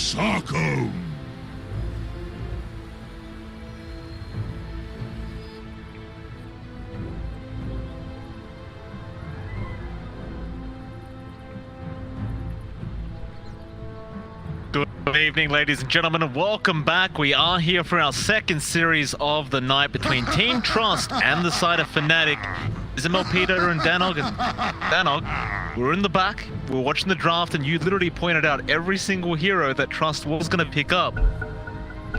Sarko. Good evening, ladies and gentlemen, and welcome back. We are here for our second series of the night between Team Trust and the side of Fnatic. Isabel, Peter, and Danog. And Danog, we're in the back, we're watching the draft, and you literally pointed out every single hero that Trust was going to pick up.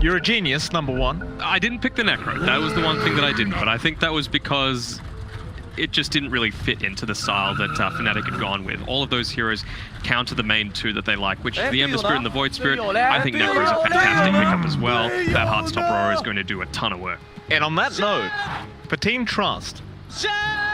You're a genius, number one. I didn't pick the Necro. That was the one thing that I didn't, but I think that was because it just didn't really fit into the style that Fnatic had gone with. All of those heroes counter the main two that they like, which is the Ember Spirit and the Void Spirit. I think Necro is a fantastic pickup as well. That Heartstop Aurora is going to do a ton of work. And on that note, for Team Trust,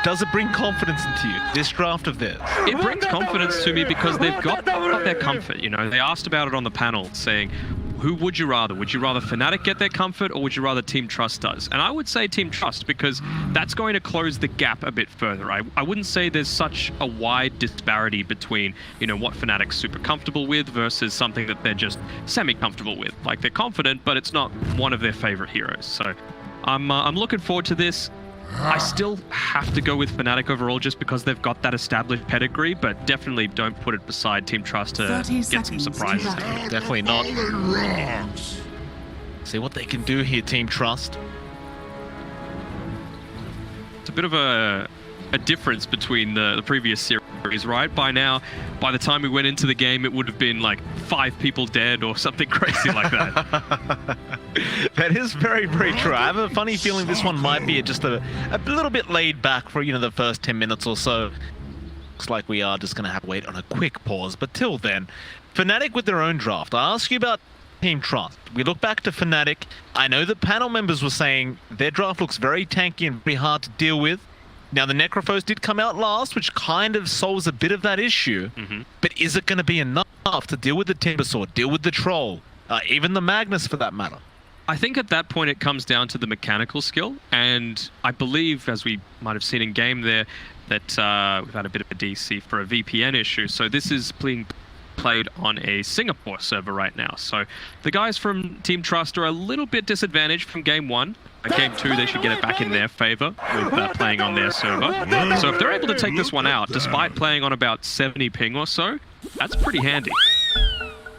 does it bring confidence into you, this draft of theirs? It brings confidence to me because they've got their comfort. You know, they asked about it on the panel, saying, who would you rather? Would you rather Fnatic get their comfort, or would you rather Team Trust does? And I would say Team Trust, because that's going to close the gap a bit further. I wouldn't say there's such a wide disparity between, you know, what Fnatic's super comfortable with versus something that they're just semi-comfortable with. Like, they're confident, but it's not one of their favorite heroes. So I'm looking forward to this. I still have to go with Fnatic overall just because they've got that established pedigree, but definitely don't put it beside Team Trust to get some surprises. Definitely not. See what they can do here, Team Trust. It's a bit of a difference between the previous series, right? By now, by the time we went into the game, it would have been like 5 people dead or something crazy like that. That is very, very true. I have a funny feeling this one might be just a little bit laid back for, you know, the first 10 minutes or so. Looks like we are just going to have to wait on a quick pause. But till then, Fnatic with their own draft. I ask you about Team Trust. We look back to Fnatic. I know the panel members were saying their draft looks very tanky and very hard to deal with. Now, the Necrophos did come out last, which kind of solves a bit of that issue. But is it going to be enough to deal with the Timbersaw, deal with the Troll, even the Magnus for that matter? I think at that point it comes down to the mechanical skill, and I believe, as we might have seen in game there, that we've had a bit of a DC for a VPN issue. So this is being played on a Singapore server right now. So the guys from Team Trust are a little bit disadvantaged from game 1. Game 2, they should get it back in their favor with playing on their server. So if they're able to take this one out, despite playing on about 70 ping or so, that's pretty handy.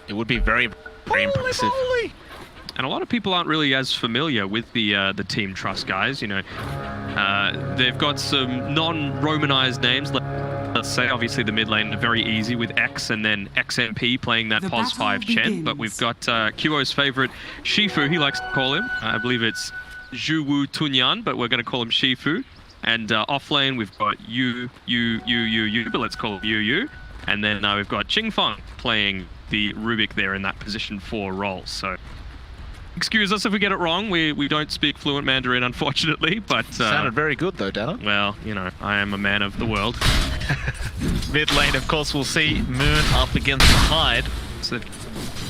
It would be very, very impressive. And a lot of people aren't really as familiar with the Team Trust guys. You know, they've got some non-Romanized names. Let's say, obviously, the mid lane are very easy with X and then XMP playing that POS 5 Chen. But we've got QO's favorite, Shifu, he likes to call him. I believe it's Zhu Wu Tunyan, but we're going to call him Shifu. And off lane, we've got Yu, but let's call him Yu. And then we've got Qingfeng playing the Rubik there in that position 4 role. So excuse us if we get it wrong. We don't speak fluent Mandarin, unfortunately, but sounded very good though, Dana. Well, you know, I am a man of the world. Mid lane, of course, we'll see Moon up against the Tide. So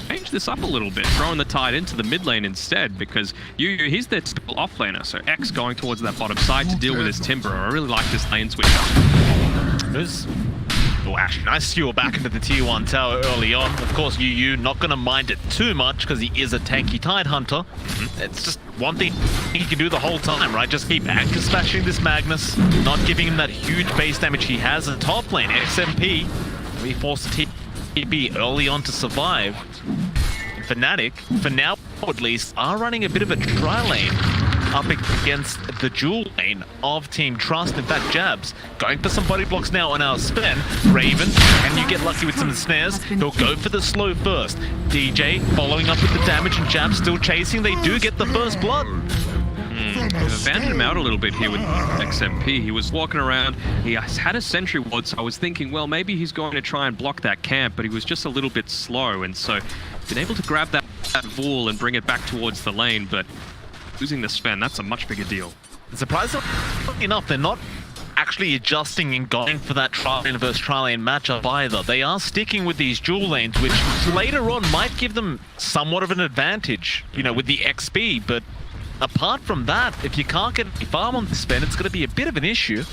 change this up a little bit, throwing the Tide into the mid lane instead, because he's the typical off laner. So X going towards that bottom side to deal with his Timber. I really like this lane switch up. Oh, actually, nice skewer back into the tier 1 tower early on. Of course, Yu not going to mind it too much because he is a tanky Tide Hunter. It's just one thing he can do the whole time, right? Just keep anchor smashing this Magnus, not giving him that huge base damage he has in top lane. XMP, we forced TP early on to survive. Fnatic, for now at least, are running a bit of a tri lane up against the dual lane of Team Trust. In fact, Jabs going for some body blocks now on our spin. Raven, and you get lucky with some snares. He'll go for the slow first. DJ following up with the damage, and Jabs still chasing. They do get the first blood. They've abandoned him out a little bit here with XMP. He was walking around. He had a sentry ward, so I was thinking, well, maybe he's going to try and block that camp, but he was just a little bit slow, and so been able to grab that wall and bring it back towards the lane, but losing the Sven, that's a much bigger deal. Surprisingly enough, they're not actually adjusting and going for that tri-lane versus tri-lane matchup either. They are sticking with these dual lanes, which later on might give them somewhat of an advantage, you know, with the XP, but apart from that, if you can't get any farm on the Sven, it's going to be a bit of an issue.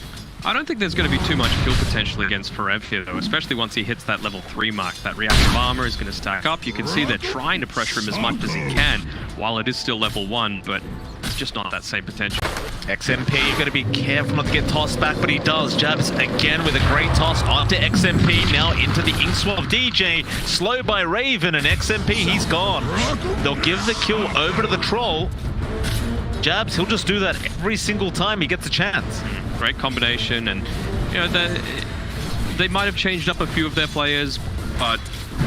I don't think there's going to be too much kill potential against Forev here, though, especially once he hits that level 3 mark. That reactive armor is going to stack up. You can see they're trying to pressure him as much as he can, while it is still level 1, but it's just not that same potential. XMP, you've got to be careful not to get tossed back, but he does. Jabs again with a great toss onto XMP, now into the Inkswell of DJ. Slow by Raven, and XMP, he's gone. They'll give the kill over to the Troll. Jabs, he'll just do that every single time he gets a chance. Great combination, and you know they might have changed up a few of their players, but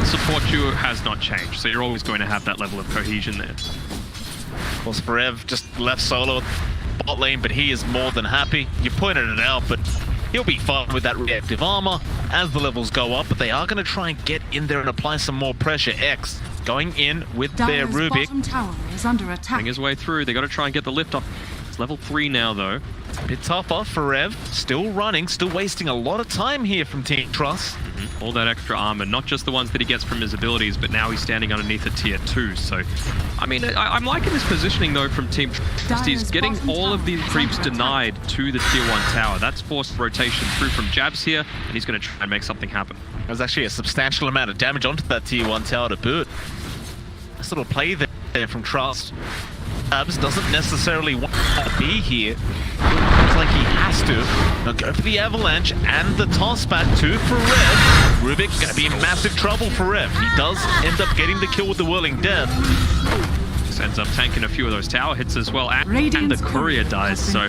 support duo has not changed, so you're always going to have that level of cohesion there. Of course, Forev just left solo bot lane, but he is more than happy. You pointed it out, but he'll be fine with that reactive armor as the levels go up, but they are going to try and get in there and apply some more pressure. X going in with their Rubik. Bottom tower is under attack. His way through. They got to try and get the lift off. It's level 3 now, though. A bit tougher for Rev, still running, still wasting a lot of time here from Team Trust. All that extra armor, not just the ones that he gets from his abilities, but now he's standing underneath a tier 2. So, I mean, I'm liking this positioning, though, from Team Trust. He's getting all of these creeps denied to the tier 1 tower. That's forced rotation through from Jabs here, and he's going to try and make something happen. There's actually a substantial amount of damage onto that tier 1 tower to boot. Nice little play there from Trust. Jabs doesn't necessarily want to be here. Looks like he has to. Now go for the avalanche and the toss back to Forev. Rubik gonna be in massive trouble for Rev. He does end up getting the kill with the Whirling Death. This ends up tanking a few of those tower hits as well, and the courier dies. So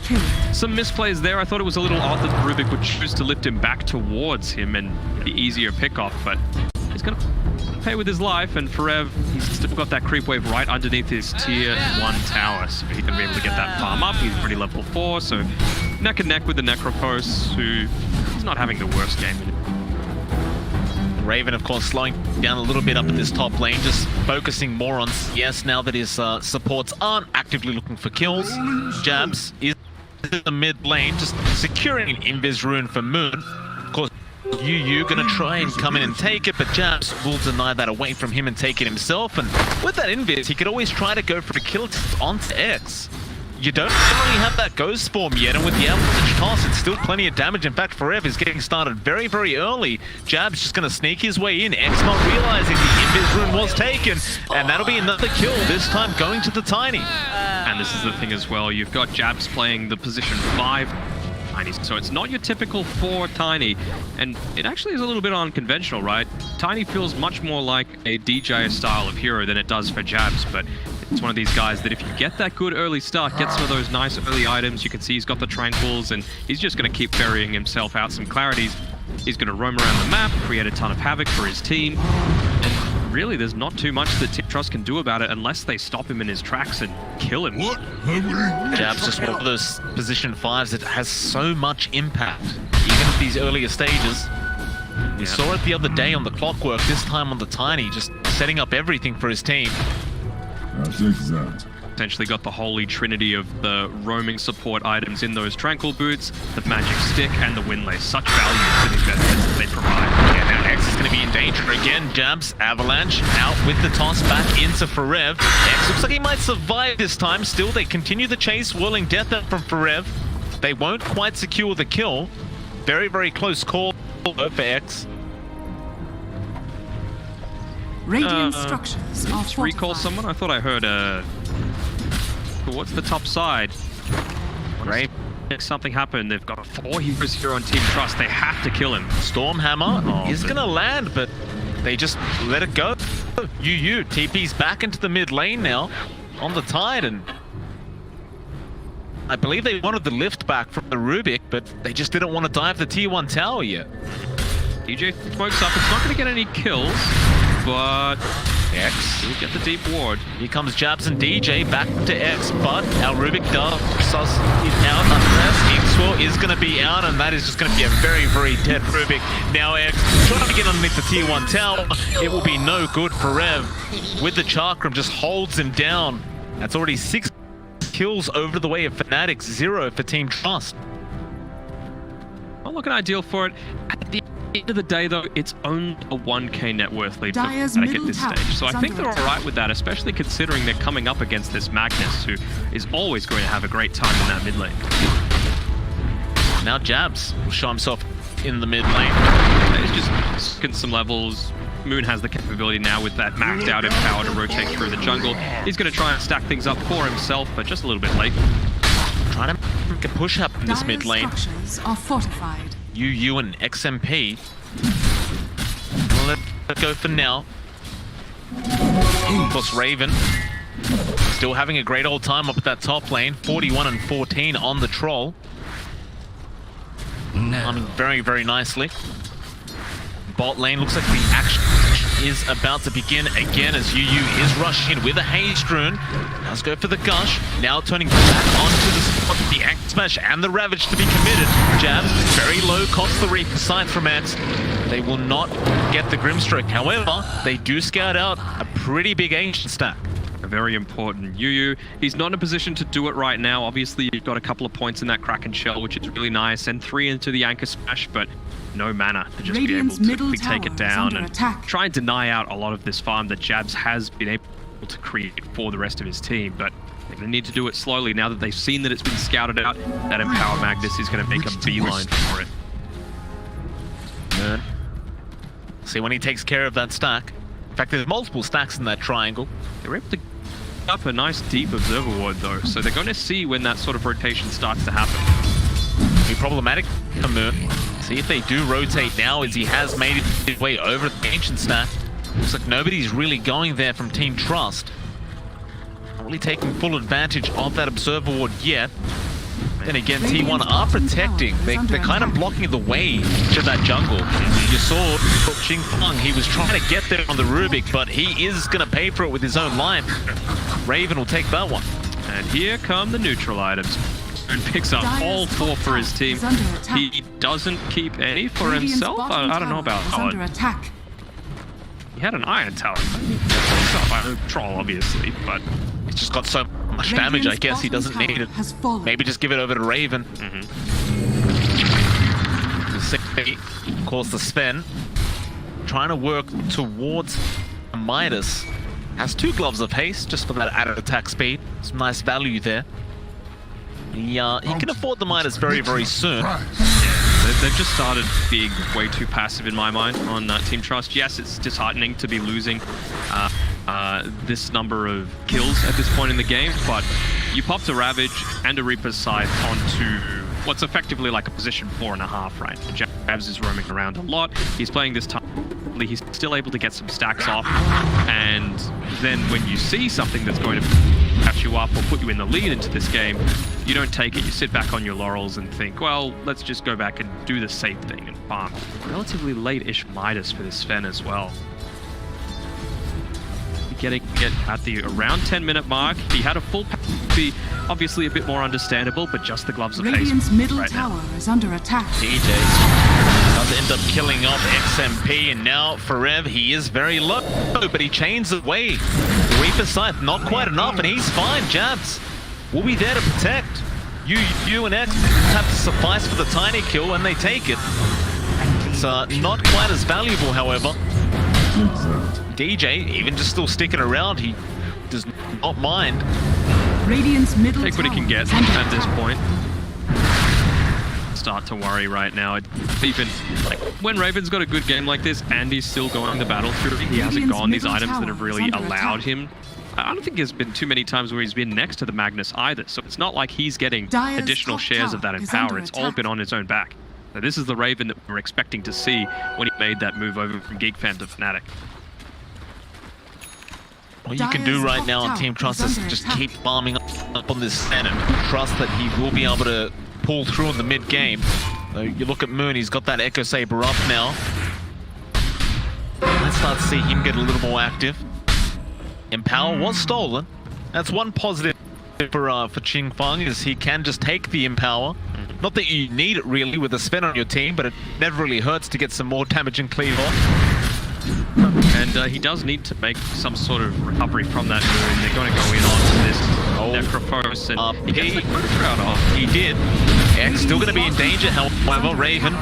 some misplays there. I thought it was a little odd that Rubik would choose to lift him back towards him and the easier pickoff, but he's gonna pay with his life, and Forev, he's still got that creep wave right underneath his tier 1 tower, so he's gonna be able to get that farm up. He's already level 4, so neck and neck with the Necropos, who is not having the worst game in it. Raven, of course, slowing down a little bit up in this top lane, just focusing more on CS now that his supports aren't actively looking for kills. Jabs is in the mid lane, just securing an Invis rune for Moon. Of course, UU gonna try and come in and take it, but Jabs will deny that away from him and take it himself. And with that Invis, he could always try to go for a kill onto X. You don't really have that ghost form yet, and with the avalanche toss, it's still plenty of damage. In fact, Forev is getting started very, very early. Jab's just going to sneak his way in. X not realizing the Invis rune was taken, and that'll be another kill, this time going to the Tiny. And this is the thing as well, you've got Jabs playing the position 5 Tiny, so it's not your typical 4 Tiny, and it actually is a little bit unconventional, right? Tiny feels much more like a DJ style of hero than it does for Jabs, but it's one of these guys that if you get that good early start, get some of those nice early items, you can see he's got the tranquils, and he's just going to keep burying himself out some clarities. He's going to roam around the map, create a ton of havoc for his team, and really there's not too much that Team Trust can do about it unless they stop him in his tracks and kill him. Jab's just one of those position 5s that has so much impact, even at these earlier stages. We saw it the other day on the Clockwork, this time on the Tiny, just setting up everything for his team. Essentially got the holy trinity of the roaming support items in those tranquil boots, the magic stick, and the windlace. Such value to these benefits that they provide. Yeah, now X is going to be in danger again. Jabs, avalanche, out with the toss back into Forev. X looks like he might survive this time. Still, they continue the chase, whirling death out from Forev. They won't quite secure the kill. Very, very close call for X. Radiant structures are Let's recall fortified. someone. I thought I heard what's the top side? Great. Something happened. They've got 4 heroes here on Team Trust. They have to kill him. Stormhammer is going to land, but they just let it go. UU TP's back into the mid lane now on the Tide, and I believe they wanted the lift back from the Rubik, but they just didn't want to dive the tier 1 tower yet. DJ smokes up. It's not going to get any kills, but X will get the deep ward. Here comes Jabs and DJ back to X, but our Rubik does sus is out unless Inkswell is going to be out, and that is just going to be a very, very dead Rubik. Now X trying to get underneath the tier 1 tower. It will be no good for Rev. With the Chakram, just holds him down. That's already 6 kills over the way of Fnatic, 0 for Team Trust. Not looking ideal for it. At the end of the day, though, it's only a 1k net worth lead for Fnatic at this stage. So I think they're alright with that, especially considering they're coming up against this Magnus, who is always going to have a great time in that mid lane. Now Jabs will show himself in the mid lane. He's just getting some levels. Moon has the capability now with that maxed out empower to rotate through the jungle. He's going to try and stack things up for himself, but just a little bit late. Trying to make a push up in this mid lane. Structures are fortified. UU and XMP. We'll let it go for now. Of course, Raven still having a great old time up at that top lane. 41 and 14 on the troll. Climbing very, very nicely. Bot lane looks like the action is about to begin again as UU is rushing in with a haste rune. Let's go for the gush. Now turning back onto the spot, the Axe Smash and the Ravage to be committed. Jabs, very low cost the Reaper side from Ants. They will not get the Grimstroke. However, they do scout out a pretty big ancient stack. Very important. UU, he's not in a position to do it right now. Obviously, you've got a couple of points in that Kraken Shell, which is really nice, and 3 into the Anchor Smash, but no mana to just Radiant's be able to middle quickly take tower it is down under and attack. try and deny out a lot of this farm that Jabs has been able to create for the rest of his team. But they're going to need to do it slowly now that they've seen that it's been scouted out. That Empower Magnus is going to make a beeline for it. See when he takes care of that stack. In fact, there's multiple stacks in that triangle. They're able to up a nice deep observer ward though, so they're going to see when that sort of rotation starts to happen. Be problematic for Moon. See if they do rotate now as he has made his way over the ancient stack. Looks like nobody's really going there from Team Trust. Not really taking full advantage of that observer ward yet. Then again, T1 are protecting. They're kind of blocking the way to that jungle. You saw Ching Feng, he was trying to get there on the Rubik, but he is going to pay for it with his own life. Raven will take that one. And here come the neutral items. And picks up all 4 for his team. He doesn't keep any for himself. I don't know about that. He had an iron tower. I troll, obviously, but he's just got so much damage, I guess he doesn't need it. Maybe just give it over to Raven. Of course, the Sven trying to work towards Midas. Has 2 gloves of haste just for that added attack speed. Some nice value there. He can afford the Midas very, very soon. They've just started being way too passive in my mind on Team Trust. Yes, it's disheartening to be losing this number of kills at this point in the game, but you popped a Ravage and a Reaper's Scythe onto what's effectively like a position 4.5, right? Jabs is roaming around a lot. He's playing this time. He's still able to get some stacks off, and then when you see something that's going to catch you up or put you in the lead into this game, you don't take it. You sit back on your laurels and think, well, let's just go back and do the safe thing and farm. Relatively late-ish Midas for this Sven as well. Getting it at the around 10-minute mark. He had a full be obviously a bit more understandable, but just the gloves of haste. Radiant's middle right tower now is under attack. DJ does end up killing off XMP, and now Forev, he is very low, but he chains away. Reaper Scythe, not quite enough, and he's fine. Jabs will be there to protect. You and X have to suffice for the tiny kill, and they take it. It's not quite as valuable, however. DJ, even just still sticking around, he does not mind. Radiant's middle take what he can get at this point. Start to worry right now. Even like when Raven's got a good game like this and he's still going the battle through, he hasn't gone these items that have really allowed him. I don't think there's been too many times where he's been next to the Magnus either, so it's not like he's getting additional shares of that Empower. It's all been on his own back. So this is the Raven that we're expecting to see when he made that move over from GeekFan to Fnatic. What you can do right now on Team Trust is just keep farming up on this Sven and trust that he will be able to pull through in the mid-game. So you look at Moon, he's got that Echo Saber up now. Let's start to see him get a little more active. Empower was stolen. That's one positive for Ching Feng, is he can just take the Empower. Not that you need it really with a Sven on your team, but it never really hurts to get some more damage and cleave off. And he does need to make some sort of recovery from that moon. They're going to go in onto this Necrophos, and he gets the crowd off. He did. X still going to be in danger, however. Raven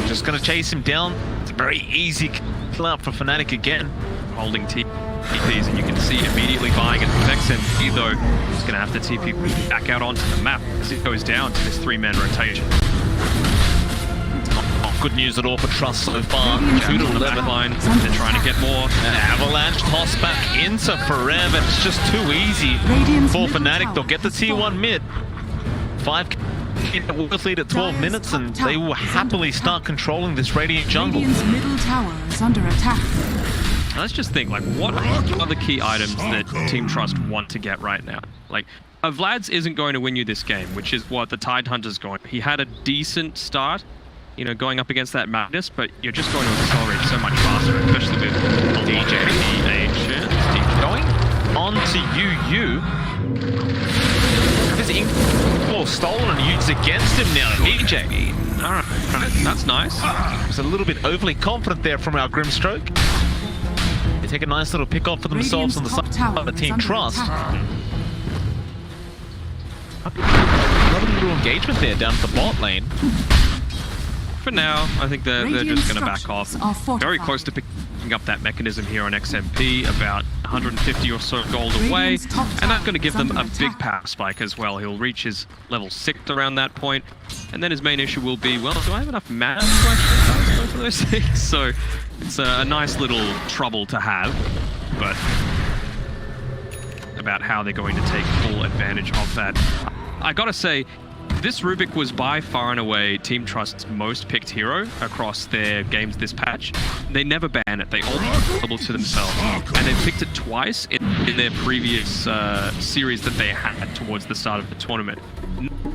just going to chase him down. It's a very easy kill out for Fnatic again. Holding TPs, and you can see immediately buying it. XMP though, he's going to have to TP back out onto the map as it goes down to this 3-man rotation. good news at all for Trust so far. Radiant's 2 to On the 11. back line, they're trying to get more. An avalanche toss back into Forever. It's just too easy Radiant's for middle Fnatic. tower They'll get the has tier 1 fallen. mid. 5 with lead at 12 Dire's minutes, top and tower they will is under happily attack. start controlling this Radiant jungle. Radiant's middle tower is under attack. Now let's just think, like, what are the key items that Team Trust want to get right now? Like, Vlad's isn't going to win you this game, which is what the Tidehunter's going. He had a decent start, you know, going up against that Magnus, but you're just going to accelerate so much faster, especially with DJ. Going on to UU. His Inkball stolen and used against him now. DJ. Alright, that's nice. Was a little bit overly confident there from our Grimstroke. They take a nice little pick off for themselves on the Radiant's side top of the tower Team is under Trust. attack. Another little engagement there down at the bot lane. For now, I think they're Radiant just going to back off. structures are fortified. Very close to picking up that mechanism here on XMP, about 150 or so gold away, Radiant's top and that's tower going to give is them a under big attack. power spike as well. He'll reach his level 6 around that point, and then his main issue will be, well, do I have enough mana to actually both of those things? So it's a nice little trouble to have, but about how they're going to take full advantage of that. I gotta say, this Rubik was by far and away Team Trust's most picked hero across their games this patch. They never ban it. They all make it available to themselves. And they picked it twice in their previous series that they had towards the start of the tournament.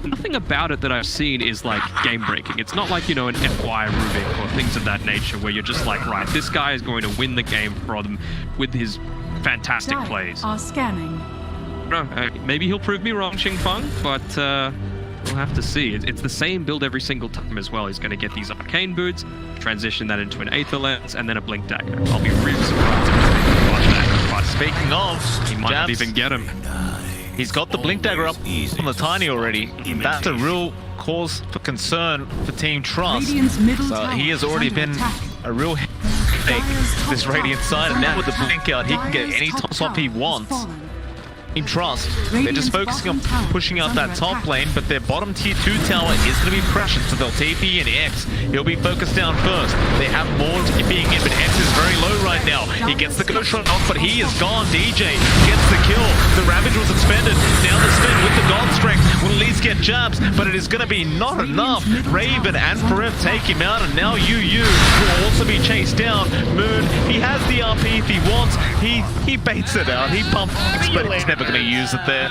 Nothing about it that I've seen is like game-breaking. It's not like, you know, an FY Rubik or things of that nature where you're just like, right, this guy is going to win the game for them with his fantastic Dire plays. are scanning. No, maybe he'll prove me wrong, Xingfeng, but we'll have to see. It's the same build every single time as well. He's going to get these arcane boots, transition that into an Aether Lens, and then a Blink Dagger. I'll be really surprised if he watch that. But Speaking of, he might not Jabs, even get him. he's got the Blink Dagger up on the Tiny already. That's a real cause for concern for Team Trust. Radiant's middle So tower he has is already under been attack. a real headache, this Radiant side, and now with the Blink out, he can get any toss off he wants. Team Trust, they're just focusing on pushing out that top lane, but their bottom tier 2 tower is going to be pressured, so they'll TP in X. He'll be focused down first. They have more TPing in, but X is very low right now. He gets the ghost shot off, but he is gone. DJ gets the kill. The Ravage was expended. Now the spin with the God Strength will at least get jabs, but it is going to be not enough. Raven and Forev take him out, and now UU will also be chased down. Moon, he has the RP if he wants. He baits it out. He pumps, but he's never going to use it there.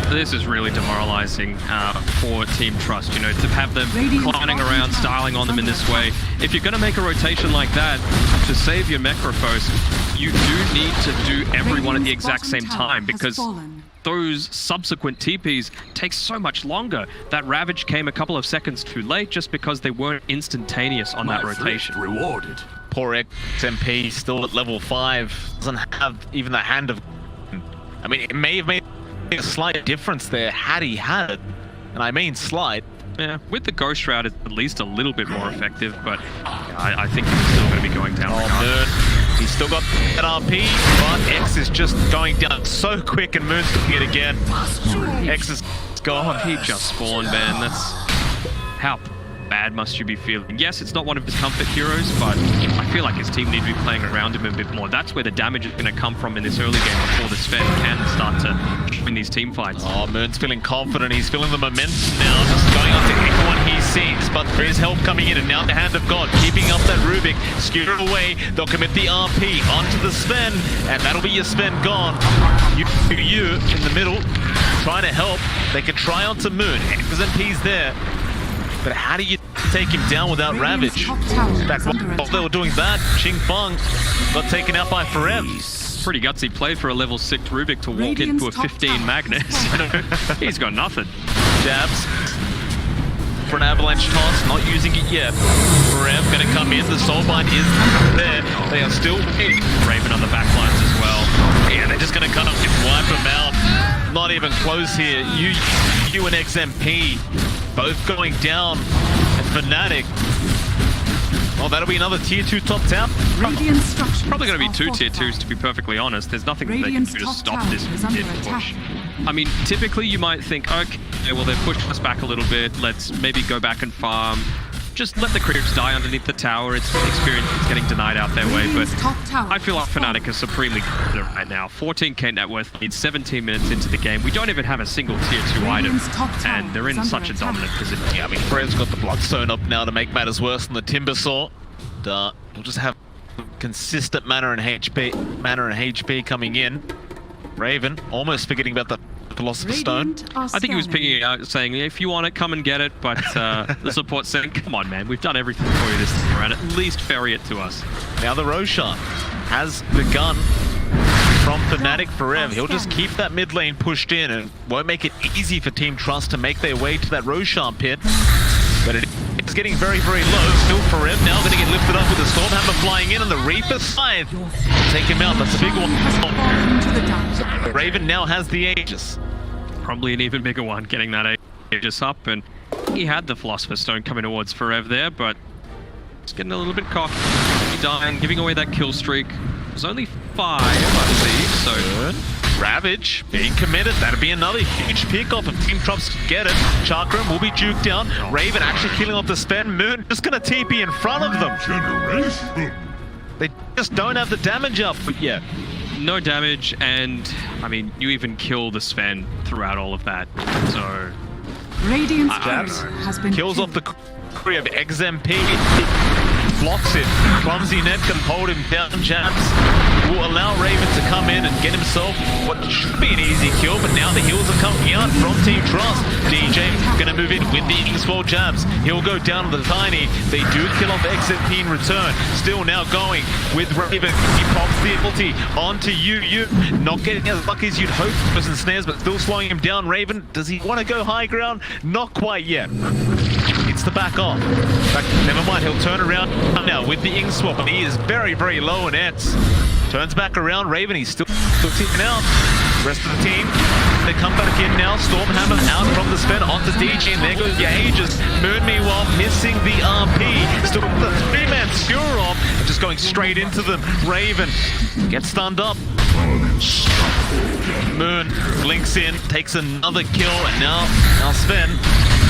This is really demoralizing for Team Trust, you know, to have them clowning around, styling on them in this way. If you're going to make a rotation like that, to save your Necrophos, you do need to do everyone at the exact same time, because those subsequent TPs take so much longer. That Ravage came a couple of seconds too late just because they weren't instantaneous on that rotation. Rewarded. Poor XMP, still at level 5, doesn't have even the hand of... I mean, it may have made a slight difference there had he had it, and I mean slight. Yeah, with the Ghost Shroud, it's at least a little bit more effective, but I think he's still going to be going down. Moon, he's still got that RP, but X is just going down so quick, and Moon's doing it again. X is gone. He just spawned, man. That's... How bad must you be feeling? Yes, it's not one of his comfort heroes, but I feel like his team need to be playing around him a bit more. That's where the damage is going to come from in this early game before the Sven can start to win these team fights. Oh, Moon's feeling confident. He's feeling the momentum now, just going on to everyone he sees. But there is help coming in, and now the Hand of God keeping up that Rubik. Skewer away. They'll commit the RP onto the Sven, and that'll be your Sven gone. You in the middle, trying to help. They can try onto Moon. XMP's there. But how do you take him down without Ravage? Back while they were doing that, Xingfeng got taken out by Forev. Pretty gutsy play for a level 6 Rubik to walk into a 15 Magnus. He's got nothing. Jabs for an avalanche toss, not using it yet. Forev gonna come in, the Soulbind is there. They are still waiting. Raven on the back lines as well. Yeah, they're just gonna kind of wipe them out. Not even close here. You and XMP both going down, and Fnatic. Oh, that'll be another tier 2 top tower. Probably going to be 2 tier 2s, to be perfectly honest. There's nothing that they can do to stop this mid push. I mean, typically you might think, okay, well, they've pushed us back a little bit. Let's maybe go back and farm, just let the creeps die underneath the tower. It's experience that's getting denied out their way, but Top tower. I feel like Fnatic are supremely good right now. 14k net worth, needs 17 minutes into the game. We don't even have a single tier 2 item, Radiant's top tower and they're is in under such a attack. dominant position. Yeah, I mean, Fred's got the Bloodstone up now to make matters worse than the Timber Saw. We'll just have consistent mana and HP coming in. Raven almost forgetting about the Philosopher's Stone. Radiant are I think he was scanning. picking it out, saying, if you want it, come and get it. But the support saying, come on, man, we've done everything for you this time around. At least ferry it to us. Now the Roshan has begun from Fnatic forever. He'll just keep that mid lane pushed in and won't make it easy for Team Trust to make their way to that Roshan pit. But it's getting very, very low. Still Forever now going to get lifted up with the Stormhammer flying in, and the Reaper Scythe. Take him out, that's a big one. Has fallen into the dark. Raven now has the Aegis. Probably an even bigger one, getting that Aegis up. And he had the Philosopher's Stone coming towards Forever there, but it's getting a little bit cocky. Dying, giving away that kill streak. It was only 5, I believe, so... Good. Ravage being committed. That'd be another huge pick off if Team Trust can get it. Chakram will be juked down. Raven actually killing off the Sven. Moon just going to TP in front of them. They just don't have the damage up yet. No damage, and, I mean, you even kill the Sven throughout all of that, so... Radiant's I don't curse know. has been Kills off killed. the Kree of XMP. Blocks it. Clumsy Net can hold him down. Jabs will allow Raven to come in and get himself what should be an easy kill, but now the heals are coming out from Team Trust. DJ gonna move in with the Ingswell Jabs. He'll go down to the Tiny. They do kill off XMP in return. Still now going with Raven. He pops the ulti onto you. Not getting as lucky as you'd hope for some snares, but still slowing him down. Raven, does he want to go high ground? Not quite yet. It's the back off. Never mind, he'll turn around now with the ink swap. He is very, very low in Ets. Turns back around. Raven, he's still taken out. Rest of the team, they come back in now. Stormhammer out from the Sven onto DJ, and there goes the Aegis. Moon, meanwhile, missing the RP. Still with the 3-man skewer off, and just going straight into them. Raven gets stunned up. Moon blinks in, takes another kill, and now Sven.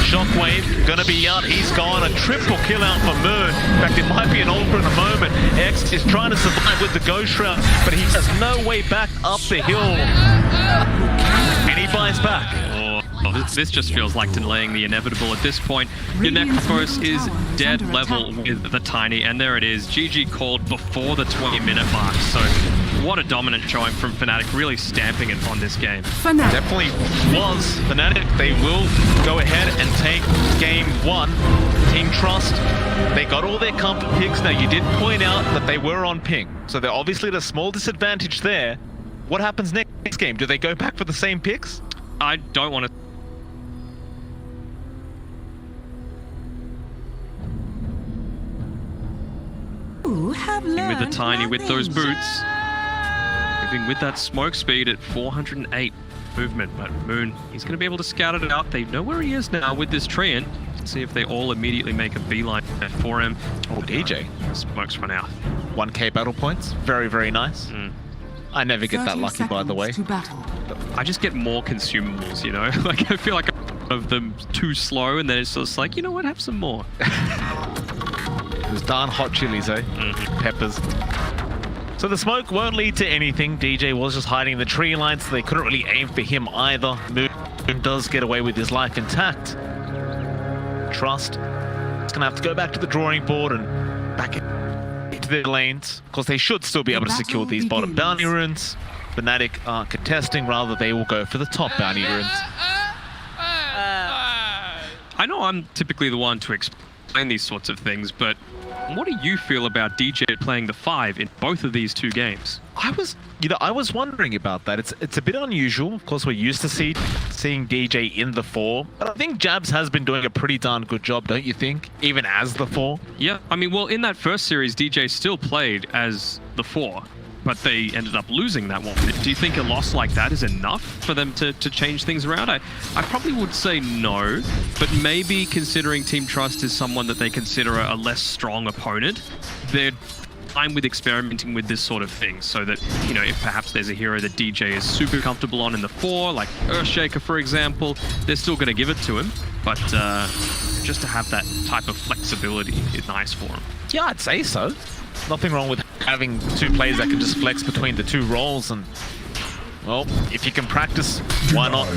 Shockwave gonna be out. He's gone. A triple kill out for Moon. In fact, it might be an ultra in a moment. X is trying to survive with the Ghost Shroud, but he has no way back up the hill. And he buys back. Oh, this just feels like delaying the inevitable at this point. Your Necrophos is dead level with the Tiny, and there it is. GG called before the 20-minute mark. So what a dominant showing from Fnatic, really stamping it on this game. Fnatic. Definitely was Fnatic. They will go ahead and take game 1. Team Trust, they got all their comfort picks. Now, you did point out that they were on ping, so they're obviously at a small disadvantage there. What happens next game? Do they go back for the same picks? I don't want to... with the Tiny with those boots. Moving with that smoke speed at 408 movement, but Moon, he's going to be able to scout it out. They know where he is now with this Treant. Let's see if they all immediately make a beeline for him. Oh, DJ. Smoke's run out. 1k battle points. Very, very nice. I never get that lucky, by the way. To battle. I just get more consumables, you know? Like, I feel like of them too slow, and then it's just like, you know what, have some more. Those darn hot chilies, eh? Peppers. So the smoke won't lead to anything. DJ was just hiding in the tree line, so they couldn't really aim for him either. Moon does get away with his life intact. Trust. It's gonna have to go back to the drawing board and back into their lanes. Of course, they should still be able to secure these bottom bounty runes. Fnatic aren't contesting, rather they will go for the top bounty runes. I know I'm typically the one to explain these sorts of things, but what do you feel about DJ playing the 5 in both of these 2 games? I was wondering about that. It's a bit unusual. Of course, we're used to seeing DJ in the 4, but I think Jabs has been doing a pretty darn good job, don't you think? Even as the 4. Yeah, I mean, well, in that first series, DJ still played as the 4, but they ended up losing that one. Do you think a loss like that is enough for them to change things around? I probably would say no, but maybe considering Team Trust is someone that they consider a less strong opponent, they're fine with experimenting with this sort of thing, so that, you know, if perhaps there's a hero that DJ is super comfortable on in the 4, like Earthshaker, for example, they're still going to give it to him. But just to have that type of flexibility is nice for him. Yeah, I'd say so. Nothing wrong with having two players that can just flex between the two roles, and well, if you can practice, why not?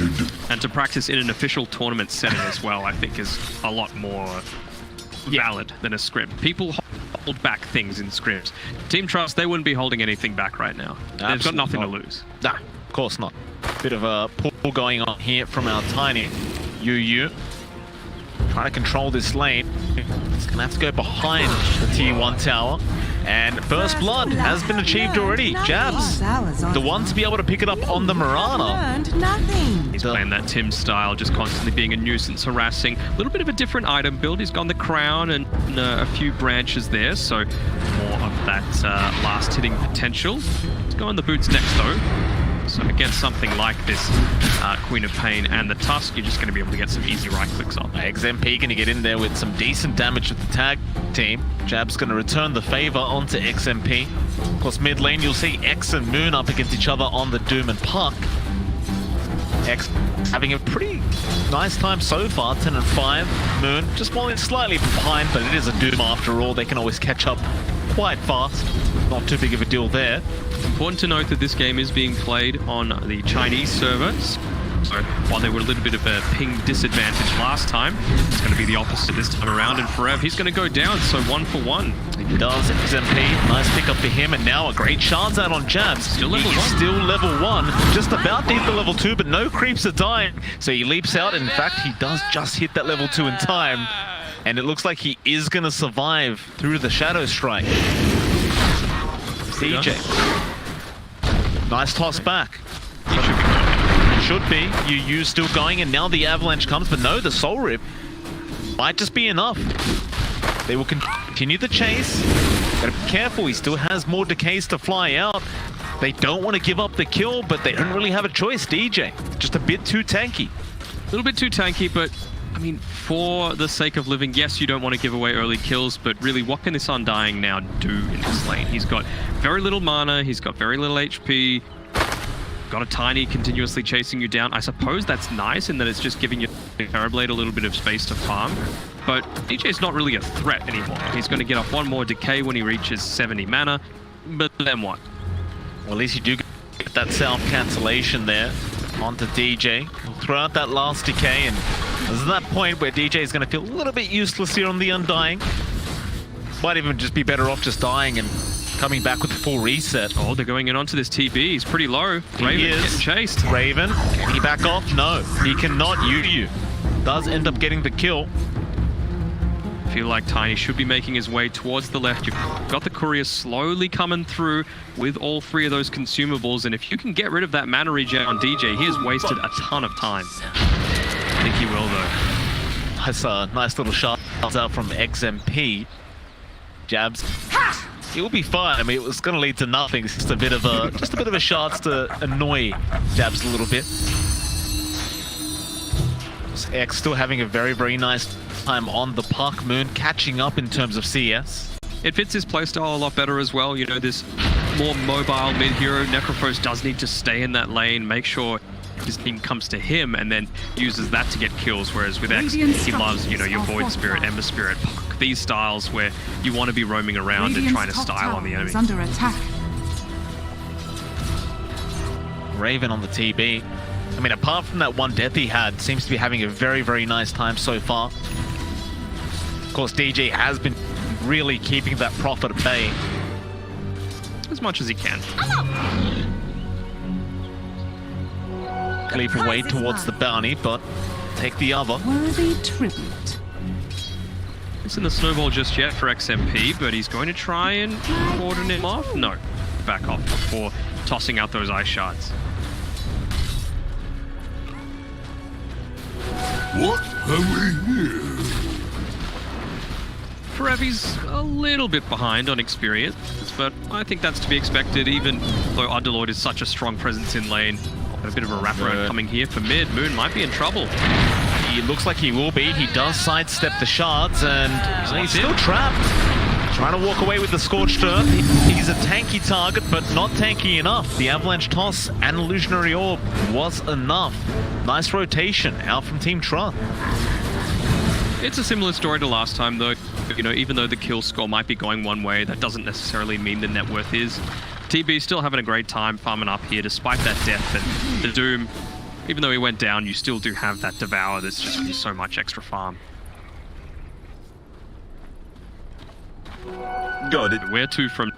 And to practice in an official tournament setting as well, I think is a lot more valid than a scrim. People hold back things in scrims. Team Trust, they wouldn't be holding anything back right now. They've got nothing to lose. Nah, of course not. Bit of a pull going on here from our tiny UU. Trying to control this lane. It's gonna have to go behind the T1 tower. And first blood has been achieved already. Jabs, the one to be able to pick it up on the Marana. He's playing that Tim style, just constantly being a nuisance, harassing. A little bit of a different item build. He's gone the crown and a few branches there, so more of that last hitting potential. He's going the boots next though. So against something like this Queen of Pain and the Tusk, you're just going to be able to get some easy right clicks on. XMP going to get in there with some decent damage with the tag team. Jab's going to return the favor onto XMP. Of course, mid lane, you'll see X and Moon up against each other on the Doom and Puck. X having a pretty nice time so far, 10 and 5. Moon just falling slightly behind, but it is a Doom after all. They can always catch up quite fast. Not too big of a deal there. Important to note that this game is being played on the Chinese servers. So while they were a little bit of a ping disadvantage last time, it's going to be the opposite this time around. And Forever, he's going to go down, so 1 for 1. He does, XMP. Nice pick up for him, and now a great shards out on Jabs. Still level 1. Still level 1. Just about deep for level 2, but no creeps are dying. So he leaps out. In fact, he does just hit that level 2 in time. And it looks like he is going to survive through the Shadow Strike. DJ. Nice toss back. Should be. UU still going, and now the Avalanche comes, but no, the Soul Rip might just be enough. They will continue the chase. Gotta be careful, he still has more decays to fly out. They don't want to give up the kill, but they don't really have a choice. DJ, just a bit too tanky. A little bit too tanky, but I mean, for the sake of living, yes, you don't want to give away early kills, but really, what can this Undying now do in this lane? He's got very little mana, he's got very little HP, got a Tiny continuously chasing you down. I suppose that's nice in that it's just giving you Terrorblade a little bit of space to farm, but DJ's not really a threat anymore. He's going to get off one more decay when he reaches 70 mana, but then what? Well, at least you do get that self-cancellation there onto DJ. He'll throw out that last decay, and there's that point where DJ is going to feel a little bit useless here on the Undying. Might even just be better off just dying and coming back with a full reset. Oh, they're going in onto this TB. He's pretty low. Raven getting chased. Raven, can he back off? No, he cannot. UU does end up getting the kill. I feel like Tiny should be making his way towards the left. You've got the courier slowly coming through with all three of those consumables, and if you can get rid of that mana regen on DJ, he has wasted a ton of time. I think he will, though. That's a nice little shot out from XMP. Jabs. It will be fine. I mean, it was going to lead to nothing. It's just a bit of a shots to annoy Jabs a little bit. X still having a very, very nice time on the puck. Moon catching up in terms of CS. It fits his playstyle a lot better as well. You know, this more mobile mid-hero. Necrophos does need to stay in that lane, make sure his team comes to him, and then uses that to get kills. Whereas with X, he loves, you know, your Void Spirit, Ember Spirit, Puck. These styles where you want to be roaming around and trying to style on the enemy. Under attack. Raven on the TB. I mean, apart from that one death he had, seems to be having a very, very nice time so far. Of course, DJ has been really keeping that Prophet at bay. As much as he can. Leap away towards the bounty, but take the other. Worthy tribute. Isn't the snowball just yet for XMP, but he's going to try and cordon him off? No. Back off before tossing out those ice shards. What have we here? Forevy's a little bit behind on experience, but I think that's to be expected, even though Underlord is such a strong presence in lane. Got a bit of a wraparound coming here for mid. Moon might be in trouble. He looks like he will be. He does sidestep the shards, and he's still trapped. Trying to walk away with the Scorched Earth. He's a tanky target, but not tanky enough. The Avalanche Toss and Illusionary Orb was enough. Nice rotation out from Team Trust. It's a similar story to last time, though. You know, even though the kill score might be going one way, that doesn't necessarily mean the net worth is. TB still having a great time farming up here, despite that death. And the Doom, even though he went down, you still do have that Devour that's just going to be so much extra farm. Got it. Where to from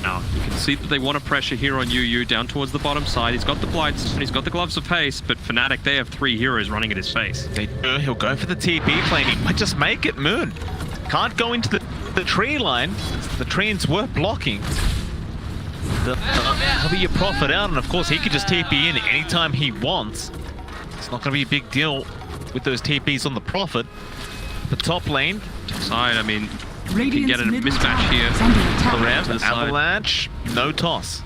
now? You can see that they want to pressure here on UU down towards the bottom side. He's got the Blights and he's got the Gloves of Haste, but Fnatic, they have 3 heroes running at his face. They do. He'll go for the TP plane. He might just make it. Moon can't go into the tree line. The trees were blocking. He'll be your profit out, and of course he could just TP in anytime he wants. It's not going to be a big deal with those TPs on the profit. The top lane Side, I mean, you can Radiant's get a middle mismatch tower here. is under attack. To Rev, the side. Avalanche, no toss.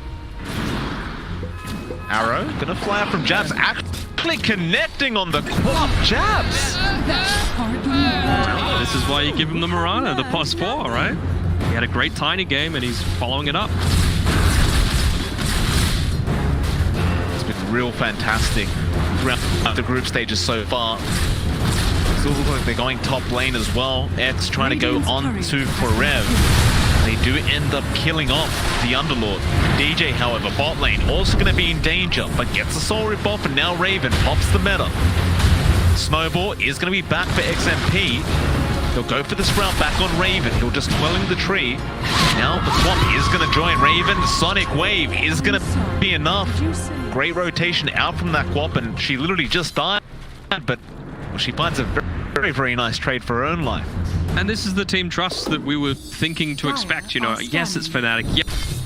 Arrow, gonna fly out from Jabs, actually connecting on the quad. Jabs! This is why you give him the Mirana, the +4, right? He had a great tiny game and he's following it up. It's been real fantastic throughout the group stages so far. Still look like they're going top lane as well. X trying to go on to Forev. They do end up killing off the Underlord. DJ, however, bot lane also going to be in danger, but gets a soul rip off, and now Raven pops the meta. Snowball is going to be back for XMP. He'll go for the sprout back on Raven. He'll just quelling the tree. Now the swamp is going to join Raven. Sonic Wave is going to be enough. Great rotation out from that Quap, and she literally just died, but well, she finds a very, very nice trade for her own life. And this is the team trust that we were thinking to expect, you know. Yes, it's Fnatic.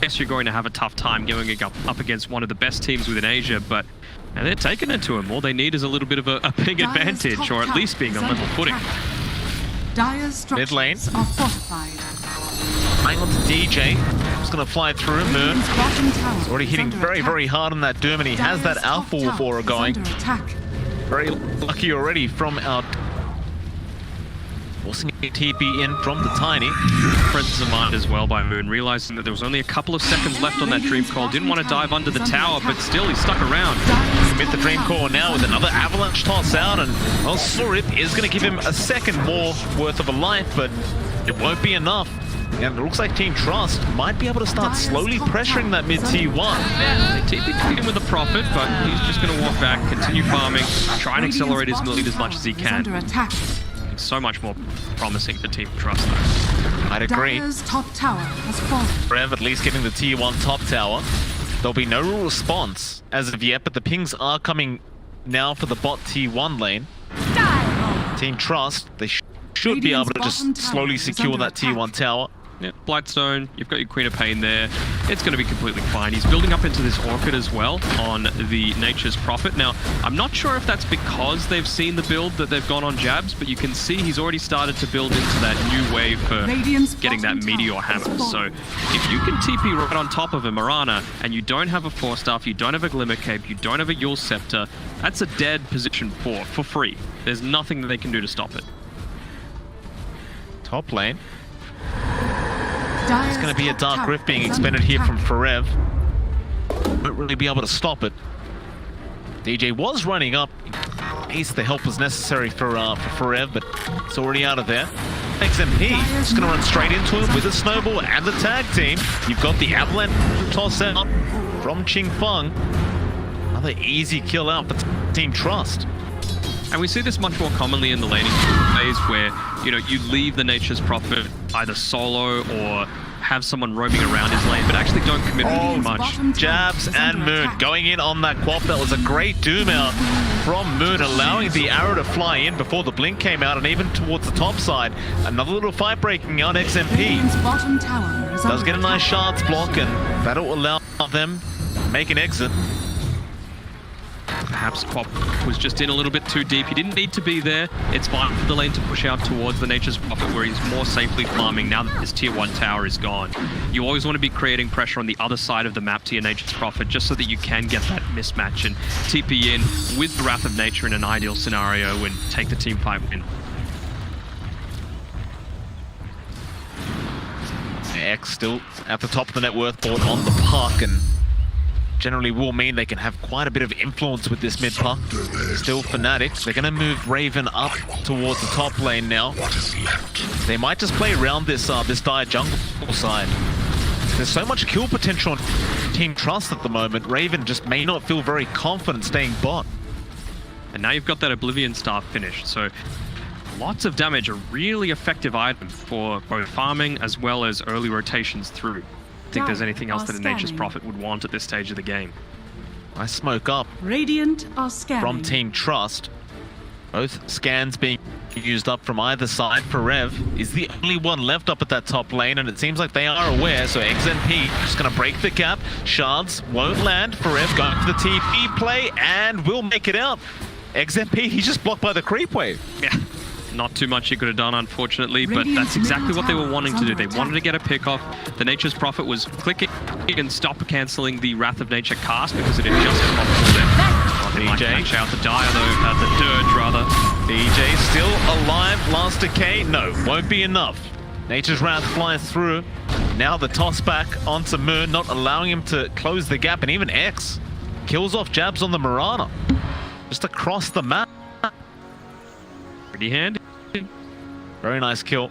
Yes, you're going to have a tough time going up against one of the best teams within Asia, but and they're taking it to him. All they need is a little bit of a big advantage, or at least being on level footing. Mid lane. Are fortified. Hang on to DJ. Just going to fly through. Moon Radiant's bottom tower is already is hitting under very, attack. very hard on that Doom, and he has that Dire's Alpha top Wolf tower aura is going. under attack. Very lucky already from our... Forcing a TP in from the Tiny. Presence of mind as well by Moon, realizing that there was only a couple of seconds left on that Dream Call. Didn't want to dive under the tower, but still he stuck around. Commit the Dream Core now with another Avalanche toss out, and well, Surip is going to give him a second more worth of a life, but it won't be enough. And it looks like Team Trust might be able to start slowly pressuring that mid T1. They TP'd him with a profit, but he's just going to walk back, continue farming, try and accelerate his lead as much as he Is can. under attack. It's so much more promising for Team Trust, though. I'd agree. Dire's top tower has fallen. Rev at least getting the T1 top tower. There'll be no real response as of yet, but the pings are coming now for the bot T1 lane. Team Trust, they should be able to just slowly secure that T1 tower. Yeah, Blightstone, you've got your Queen of Pain there. It's going to be completely fine. He's building up into this Orchid as well on the Nature's Prophet. Now, I'm not sure if that's because they've seen the build that they've gone on Jabs, but you can see he's already started to build into that new wave for Radiant's getting that bottom Meteor tower has Hammer. So fallen. if you can TP right on top of a Mirana, and you don't have a Force Staff, you don't have a Glimmer Cape, you don't have a Yule Scepter, that's a dead position for free. There's nothing that they can do to stop it. Top lane. There's It's going to be a Dark Rift being expended here from Forev. Won't really be able to stop it. DJ was running up. Ace, the help was necessary for Forev, but it's already out of there. XMP just going to run straight into him with a snowball and the tag team. You've got the Avalanche toss out from Ching Feng. Another easy kill out for Team Trust. And we see this much more commonly in the laning phase where, you know, you leave the Nature's Prophet either solo or have someone roaming around his lane, but actually don't commit too much. Jabs and Moon going in on that Quap. That was a great doom out from Moon, allowing the arrow to fly in before the blink came out, and even towards the top side. Another little fight breaking out. XMP Radiant's bottom tower is does under get a nice attack. shards block, and that'll allow them to make an exit. Perhaps Quap was just in a little bit too deep. He didn't need to be there. It's fine for the lane to push out towards the Nature's Prophet where he's more safely farming now that his tier 1 tower is gone. You always want to be creating pressure on the other side of the map to your Nature's Prophet just so that you can get that mismatch and TP in with the Wrath of Nature in an ideal scenario and take the team fight win. X still at the top of the net worth board on the park, and generally will mean they can have quite a bit of influence with this mid puck. Still Fnatic. They're going to move Raven up towards the top lane now. They might just play around this dire jungle side. There's so much kill potential on Team Trust at the moment. Raven just may not feel very confident staying bot. And now you've got that Oblivion Star finished, so lots of damage, a really effective item for both farming as well as early rotations through. I think there's anything else that a Nature's Prophet would want at this stage of the game. Nice smoke up Radiant are scanning. from Team Trust. Both scans being used up from either side. Rev is the only one left up at that top lane, and it seems like they are aware, so XMP just going to break the gap. Shards won't land. Rev going for the TP play and will make it out. XMP, he's just blocked by the creep wave. Yeah. Not too much he could have done, unfortunately, but that's exactly what they were wanting to do. They wanted to get a pick off. The Nature's Prophet was clicking and stop cancelling the Wrath of Nature cast because it had just popped for them. DJ out the Dire though, the Dirge rather. DJ still alive, last decay. No, won't be enough. Nature's Wrath flies through. Now the toss back onto Moon, not allowing him to close the gap, and even X kills off jabs on the Mirana. Just across the map. Pretty handy. Very nice kill.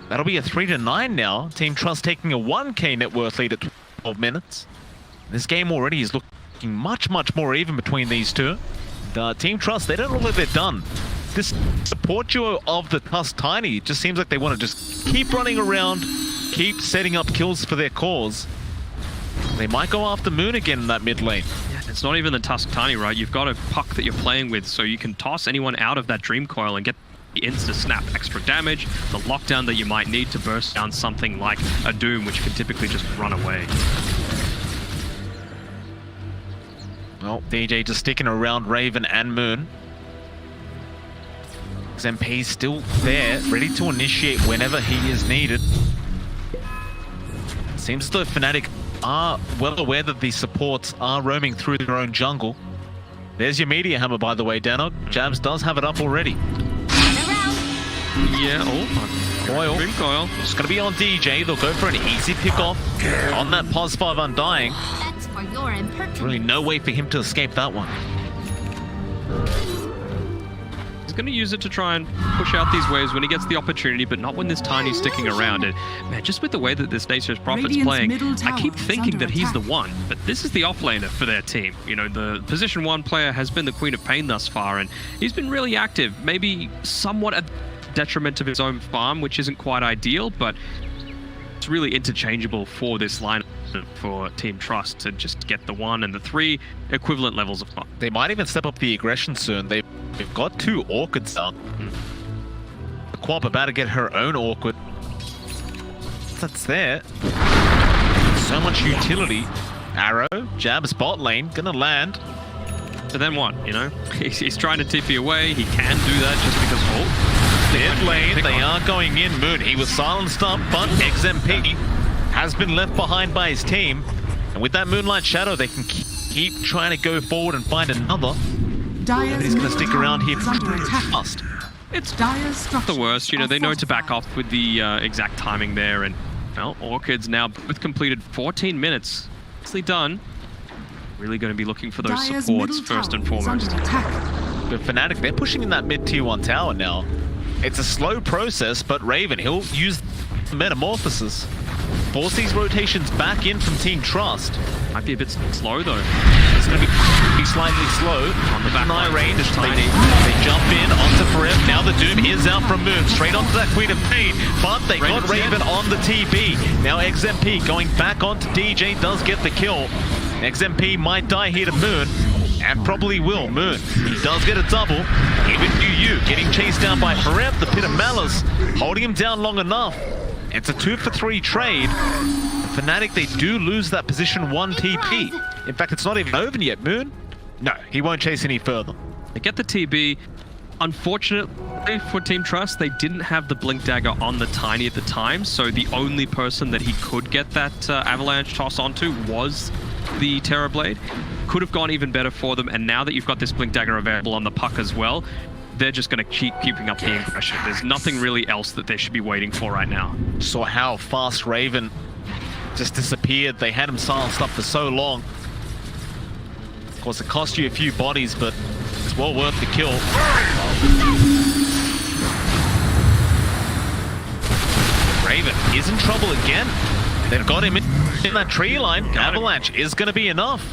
That'll be a 3-9 now. Team Trust taking a 1k net worth lead at 12 minutes. This game already is looking much, much more even between these two. Team Trust, they don't look like they're done. This support duo of the Tusk Tiny just seems like they want to just keep running around, keep setting up kills for their cause. They might go after Moon again in that mid lane. Yeah, it's not even the Tusk Tiny, right? You've got a puck that you're playing with, so you can toss anyone out of that Dream Coil and get the insta-snap extra damage, the lockdown that you might need to burst down something like a Doom, which can typically just run away. Well, DJ just sticking around Raven and Moon. XMP's still there, ready to initiate whenever he is needed. Seems as though Fnatic are well aware that the supports are roaming through their own jungle. There's your Meteor Hammer, by the way, Danog. Jabs does have it up already. Yeah, Coil. Dream Coil. It's going to be on DJ. They'll go for an easy pick-off on that +5 Undying. That's for your impertinence. Really no way for him to escape that one. He's going to use it to try and push out these waves when he gets the opportunity, but not when this Tiny's sticking around. And man, just with the way that this Nature's Prophet's playing, I keep thinking that he's the one, but this is the offlaner for their team. You know, the position 1 player has been the Queen of Pain thus far, and he's been really active, maybe somewhat at detriment of his own farm, which isn't quite ideal, but it's really interchangeable for this lineup for Team Trust to just get the 1 and the 3 equivalent levels of fun. They might even step up the aggression soon. They've got 2 Orchids out. The Quap about to get her own Orchid. That's there. So much utility. Arrow, jabs bot lane, gonna land. So then what, you know? He's trying to TP away. He can do that just because, Mid lane, they are going in. Moon, he was silenced up, but XMP has been left behind by his team. And with that Moonlight Shadow, they can keep trying to go forward and find another. He's going to stick around here fast. It's the worst, you know, they know to back off with the exact timing there. And, well, Orchids now both completed 14 minutes. Nicely done. Really going to be looking for those supports first and foremost. But Fnatic, they're pushing in that mid-tier 1 tower now. It's a slow process, but Raven, he'll use Metamorphosis. Force these rotations back in from Team Trust. Might be a bit slow though. It's going to be slightly slow. On the back line range, Tiny. they jump in onto Forever. Now the Doom is out from Moon, straight onto that Queen of Pain, but they got Raven on the TP. Now XMP going back onto DJ, does get the kill. XMP might die here to Moon, and probably will. Moon, he does get a double. Even UU getting chased down by Forever, the Pit of Malice, holding him down long enough. It's a 2-for-3 trade. Fnatic, they do lose that position 1 TP. In fact, it's not even over yet. Moon? No, he won't chase any further. They get the TB. Unfortunately for Team Trust, they didn't have the Blink Dagger on the Tiny at the time, so the only person that he could get that Avalanche toss onto was the Terror Blade. Could have gone even better for them, and now that you've got this Blink Dagger available on the puck as well, they're just going to keep keeping up the aggression. There's nothing really else that they should be waiting for right now. Saw how fast Raven just disappeared. They had him silenced up for so long. course, it cost you a few bodies, but it's well worth the kill. Raven is in trouble again. They've got him in that tree line. Avalanche is going to be enough.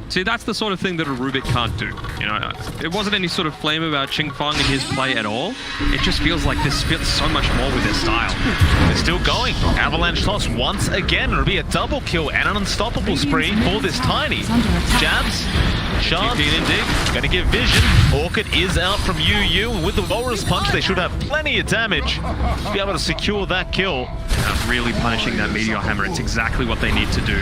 See, that's the sort of thing that a Rubik can't do. You know, it wasn't any sort of flame about Qingfeng and his play at all. It just feels like this fits so much more with their style. They're still going. Avalanche toss once again. It'll be a double kill and an unstoppable spree for this Tiny. Jabs. Chance. Gonna give vision. Orchid is out from UU, and with the Walrus Punch, they should have plenty of damage to be able to secure that kill. Really punishing that Meteor Hammer. It's exactly what they need to do.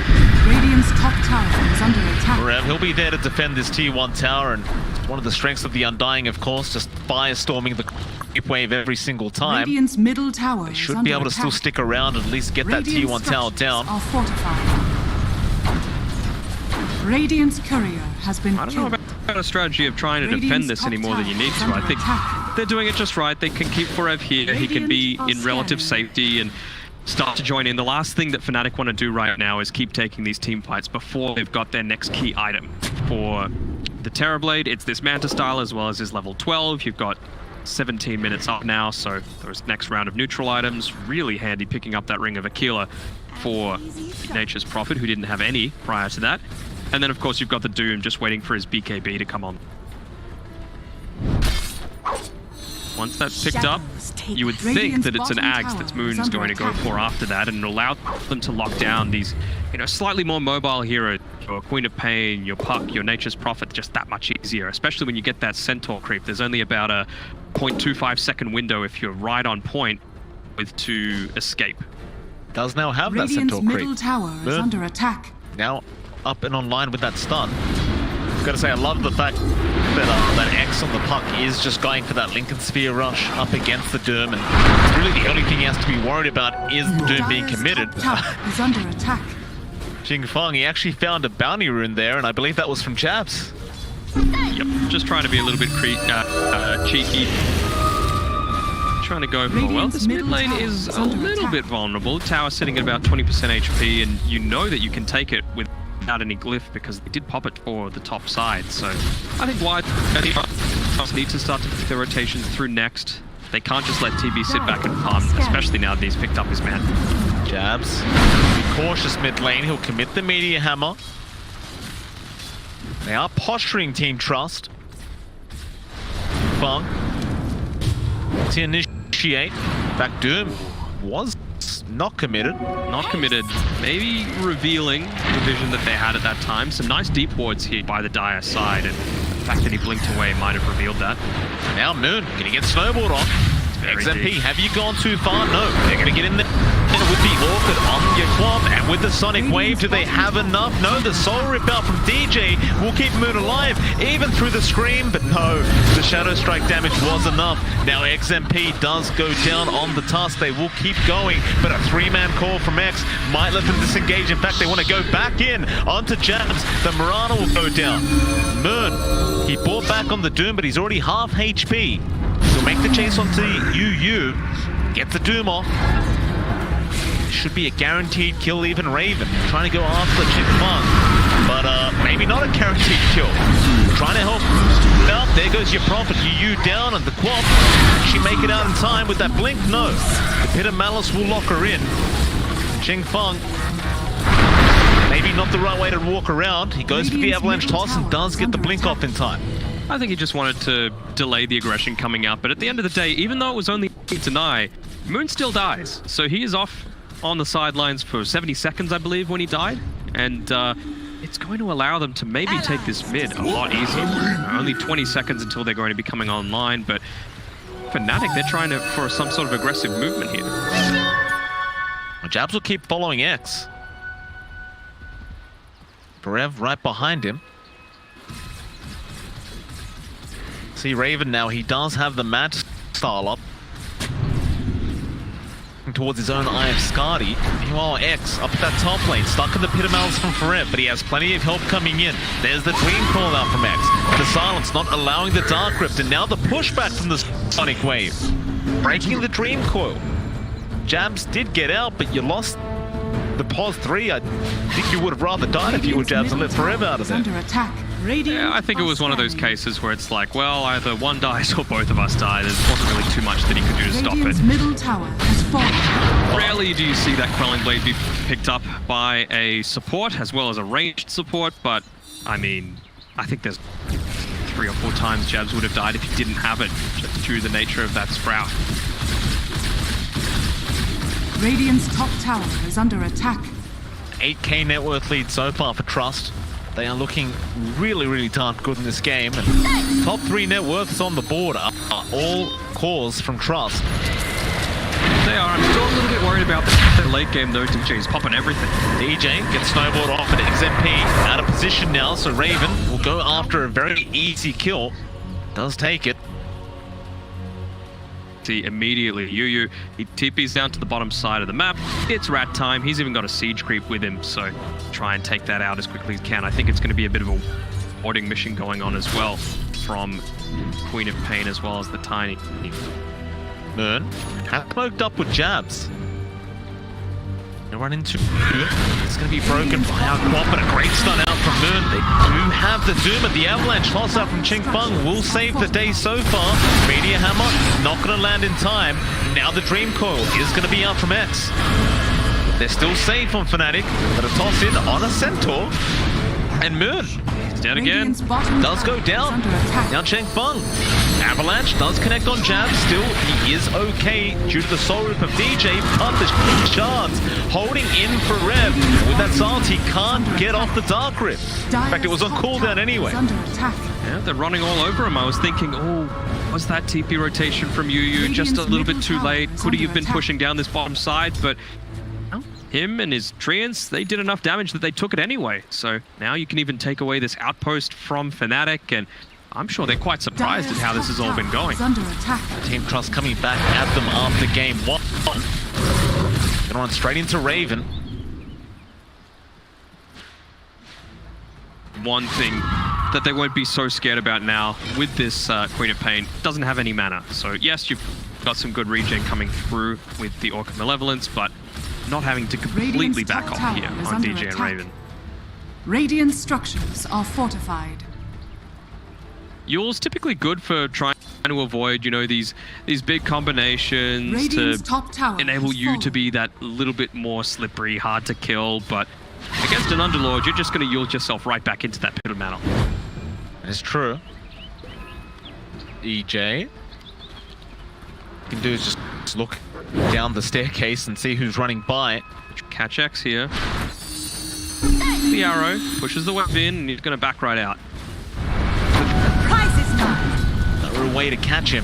Radiant's top tower is under attack. Rev, he'll be there to defend this Tier 1 tower, and one of the strengths of the Undying, of course, just firestorming the creep wave every single time. Radiant's middle tower They is should under be able to attack. still stick around and at least get that Tier 1 tower down. Are fortified. Radiant's courier has been I don't know killed. about a strategy of trying to defend this any more than you need to. I think they're doing it just right. They can keep Forev here. He can be in relative safety and start to join in. The last thing that Fnatic want to do right now is keep taking these team fights before they've got their next key item. For the Terrorblade, it's this Manta style as well as his level 12. You've got 17 minutes up now, so those next round of neutral items, really handy picking up that Ring of Aquila for Nature's Prophet, who didn't have any prior to that. And then, of course, you've got the Doom just waiting for his BKB to come on. Once that's picked up, you would think that it's an Axe that Moon's going to go for after that, and allow them to lock down these, you know, slightly more mobile heroes. Your Queen of Pain, your Puck, your Nature's Prophet, just that much easier, especially when you get that Centaur creep. There's only about a 0.25 second window if you're right on point to escape. Does now have that Radiant's Centaur creep. middle tower is under attack. Now up and online with that stun. Gotta say, I love the fact that that X on the Puck is just going for that Lincoln Sphere rush up against the Doom, and really the only thing he has to be worried about is the Doom being committed. Top tower is under attack. Qingfeng, he actually found a bounty rune there, and I believe that was from Jabs. Yep, just trying to be a little bit cheeky. Trying to go for, well, this mid lane is a little bit vulnerable. Tower sitting at about 20% HP, and you know that you can take it without any glyph because they did pop it for the top side. So I think why need to start to pick their rotations through next. They can't just let TB sit back and farm, especially now that he's picked up his man. Jabs. Be cautious mid lane. He'll commit the Meteor Hammer. They are posturing Team Trust. Fung. To initiate. In fact, Doom was not committed. Not committed. Maybe revealing the vision that they had at that time. Some nice deep wards here by the Dire side, and the fact that he blinked away might have revealed that. Now Moon gonna get snowballed on. XMP, deep. have you gone too far? No. They're gonna get in there with the Orchid on your club, and with the Sonic Wave, do they have enough? No, the Soul Rip out from DJ will keep Moon alive, even through the Scream, but no, the Shadow Strike damage was enough. Now XMP does go down on the task. They will keep going, but a 3-man call from X might let them disengage. In fact, they want to go back in onto Jabs. The Mirana will go down. Moon, he bought back on the Doom, but he's already half HP. He'll make the chase onto UU, get the Doom off. Should be a guaranteed kill, even Raven. Trying to go after Qingfeng, but maybe not a guaranteed kill. Trying to help out. There goes your Prophet. UU down on the quad. She make it out in time with that blink? No. The Pit of Malice will lock her in. Qingfeng, maybe not the right way to walk around. He goes for the Avalanche toss and does get the blink off in time. I think he just wanted to delay the aggression coming out, but at the end of the day, even though it was only a deny, Moon still dies. So he is off on the sidelines for 70 seconds, I believe, when he died. And it's going to allow them to maybe take this mid a lot easier. Only 20 seconds until they're going to be coming online, but Fnatic, they're trying for some sort of aggressive movement here. Well, Jabs will keep following X. Berev right behind him. See Raven now, he does have the Mad style up. Towards his own Eye of Skadi. Meanwhile, X up at that top lane, stuck in the Pit of Malice from Forev, but he has plenty of help coming in. There's the Dream Call out from X. The silence not allowing the Dark Rift, and now the pushback from the Sonic Wave. Breaking the Dream Coil. Jabs did get out, but you lost the pause 3, I think you would have rather died if you were Jabs and lived forever out of is it. under attack. Radiant Yeah, I think it was one of those standing. cases where it's like, well, either one dies or both of us die. There wasn't really too much that he could do to stop Radiant's it. middle tower has fallen. Rarely do you see that Quelling Blade be picked up by a support as well as a ranged support, but I mean, I think there's 3 or 4 times Jabs would have died if he didn't have it, just due to the nature of that Sprout. Radiant's top tower is under attack. 8k net worth lead so far for Trust. They are looking really, really darn good in this game. And top 3 net worths on the board are all cores from Trust. They are. I'm still a little bit worried about the late game though. DJ is popping everything. DJ gets snowballed off at XMP, out of position now, so Raven will go after a very easy kill. Does take it. See immediately, Yu he TP's down to the bottom side of the map. It's rat time. He's even got a siege creep with him, so try and take that out as quickly as he can. I think it's going to be a bit of a warding mission going on as well from Queen of Pain as well as the Tiny. Moon has smoked up with Jabs. They run into it's going to be broken by our quad, but a great stun out from Moon. They do have the Doom, and the Avalanche toss out from Ching Feng will save the day so far. Meteor Hammer not going to land in time. Now the Dream Coil is going to be out from X. They're still safe on Fnatic, but a toss in on a Centaur. And Moon is down again. Radiant's bottom Does go tower down. is under attack. Now Cheng Feng. Avalanche does connect on Jabs. Still, he is okay due to the soul rip of DJ, but the shards holding in for Rev. With that Zalt, he can't get off the Dark Rip. In fact, it was on Dire's top cooldown tower anyway. is under attack. Yeah, they're running all over him. I was thinking, oh, was that TP rotation from Yu just a little bit too late? Could he have been pushing down this bottom side? But him and his Treants, they did enough damage that they took it anyway. So now you can even take away this outpost from Fnatic, and I'm sure they're quite surprised at how this has all been going. Is under attack. Team Trust coming back at them after game 1. Gonna run straight into Raven. One thing that they won't be so scared about now with this Queen of Pain, doesn't have any mana. So yes, you've got some good regen coming through with the Orc of Malevolence, but not having to completely Radiant's back top off tower here is on under DJ and attack. Raven. Radiant structures are fortified. Yule's typically good for trying to avoid, you know, these big combinations Radiant's to top tower enable has you to fallen. be that little bit more slippery, hard to kill, but against an Underlord, you're just going to yield yourself right back into that pit of mana. It's true. EJ. What you can do is just look down the staircase and see who's running by. Catch X here. The arrow pushes the web in, and he's going to back right out. Prize is mine. No real way to catch him.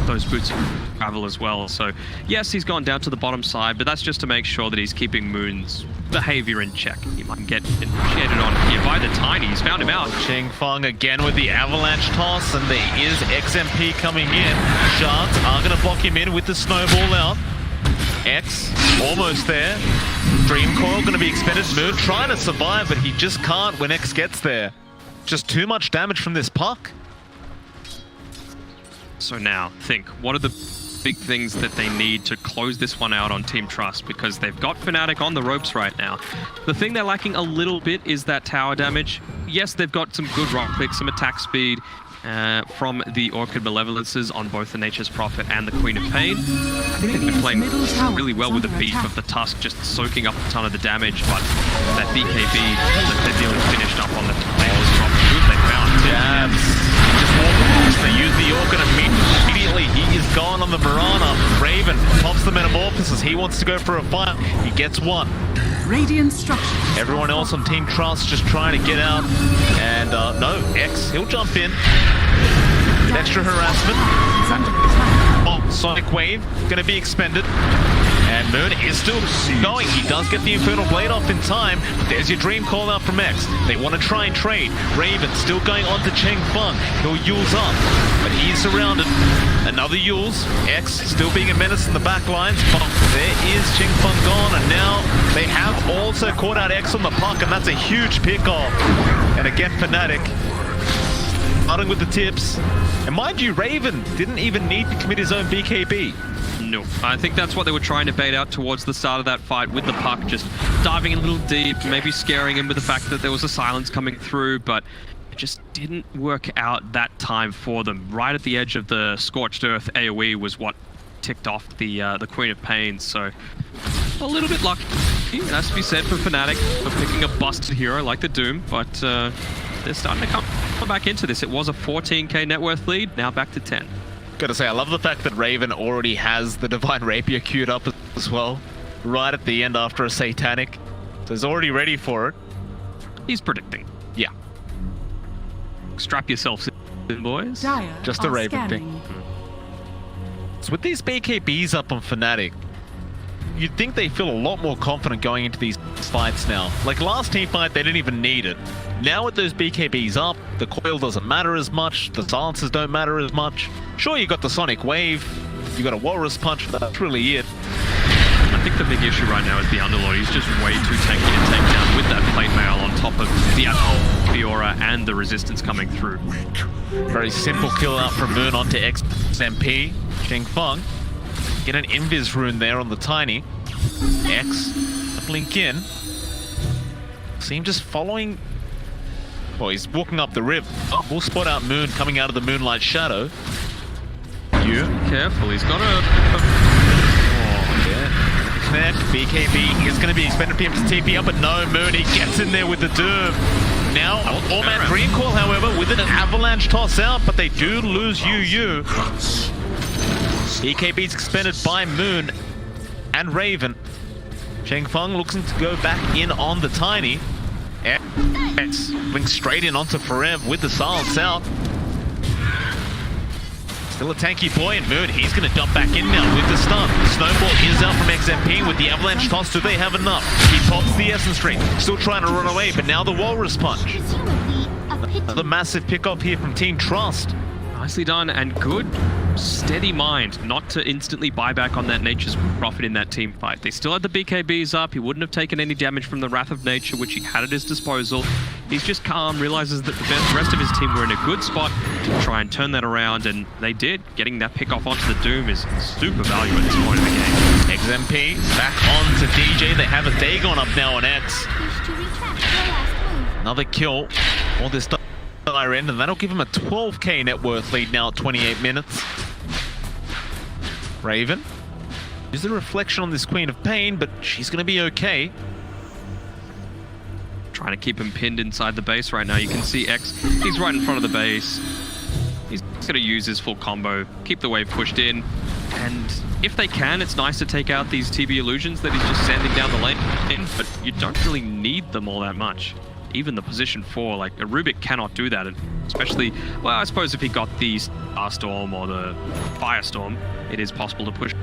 Those boots travel as well. So yes, he's gone down to the bottom side, but that's just to make sure that he's keeping Moon's behavior in check. He might get initiated on here by the Tiny. He's found him out. Ching Feng again with the Avalanche toss, and there is XMP coming in. Shards are going to block him in with the snowball out. X almost there. Dream Coil going to be expended. Moon trying to survive, but he just can't when X gets there. Just too much damage from this puck. So now, think, what are the big things that they need to close this one out on Team Trust? Because they've got Fnatic on the ropes right now. The thing they're lacking a little bit is that tower damage. Yes, they've got some good rock clicks, some attack speed from the Orchid Malevolences on both the Nature's Prophet and the Queen of Pain. I think they've been playing really well with the beef of the Tusk, just soaking up a ton of the damage, but that BKB that they're dealing finished up on the Nature's Prophet. Good, they found Jabs. Just walk across. They use the Orc, and immediately he is gone on the Mirana. Raven pops the Metamorphosis. He wants to go for a fight. He gets one. Radiant structures. Everyone else on Team Trust just trying to get out. And no, X, he'll jump in. With extra harassment. Is under attack. Oh, Sonic Wave going to be expended. And Moon is still going. He does get the Infernal Blade off in time. But there's your Dream Call out from X. They want to try and trade. Raven still going on to Cheng Feng. He'll Yule's up, but he's surrounded. Another Yule's. X still being a menace in the back lines. But there is Cheng Feng gone, and now they have also caught out X on the puck, and that's a huge pick off. And again, Fnatic starting with the tips. And mind you, Raven didn't even need to commit his own BKB. No, I think that's what they were trying to bait out towards the start of that fight with the puck, just diving in a little deep, maybe scaring him with the fact that there was a silence coming through, but it just didn't work out that time for them. Right at the edge of the Scorched Earth AoE was what ticked off the Queen of Pain, so a little bit lucky, it has to be said, for Fnatic for picking a busted hero like the Doom, but they're starting to come back into this. It was a 14k net worth lead, now back to 10. Gotta say, I love the fact that Raven already has the Divine Rapier queued up as well, right at the end after a Satanic. So he's already ready for it. He's predicting. Yeah. Strap yourselves in, boys. Dire Just a are Raven scanning. thing. So with these BKBs up on Fnatic, you'd think they feel a lot more confident going into these fights now. Like last team fight, they didn't even need it. Now with those BKBs up, the coil doesn't matter as much, the silences don't matter as much. Sure, you got the Sonic Wave, you got a Walrus Punch, but that's really it. I think the big issue right now is the Underlord. He's just way too tanky to take down with that plate mail on top of the Fiora and the resistance coming through. Very simple kill out from Moon onto XMP. Xingfeng. Get an Invis rune there on the Tiny. X. Blink in. See him just following. Well, he's walking up the rib. Oh, we'll spot out Moon coming out of the Moonlight Shadow. You. Careful, he's got a... Oh, yeah. Connect. BKB is going to be expected for him to TP up, but no, Moon, he gets in there with the Doom. Now, All-Man Green Call, however, with an avalanche toss out, but they do lose UU. BKB's expended by Moon and Raven. Xingfeng looking to go back in on the Tiny. X blinks straight in onto Forev with the silence out. Still a tanky boy, and Moon, he's going to dump back in now with the stun. Snowball is out from XMP with the avalanche toss. Do they have enough? He pops the Essence String. Still trying to run away, but now the Walrus Punch. Another massive pick-off here from Team Trust. Nicely done, and good, steady mind not to instantly buy back on that Nature's Prophet in that team fight. They still had the BKBs up. He wouldn't have taken any damage from the Wrath of Nature, which he had at his disposal. He's just calm, realizes that the rest of his team were in a good spot to try and turn that around, and they did. Getting that pick off onto the Doom is super value at this point in the game. XMP back on to DJ. They have a Dagon up now on X. Another kill. All this stuff. End, and that'll give him a 12k net worth lead now at 28 minutes. Raven. There's a reflection on this Queen of Pain, but she's going to be okay. Trying to keep him pinned inside the base right now. You can see X, he's right in front of the base. He's going to use his full combo, keep the wave pushed in, and if they can, it's nice to take out these TB illusions that he's just sending down the lane, but you don't really need them all that much. Even the position 4, like a Rubik cannot do that, and especially, well, I suppose if he got the Starstorm or the Firestorm, it is possible to push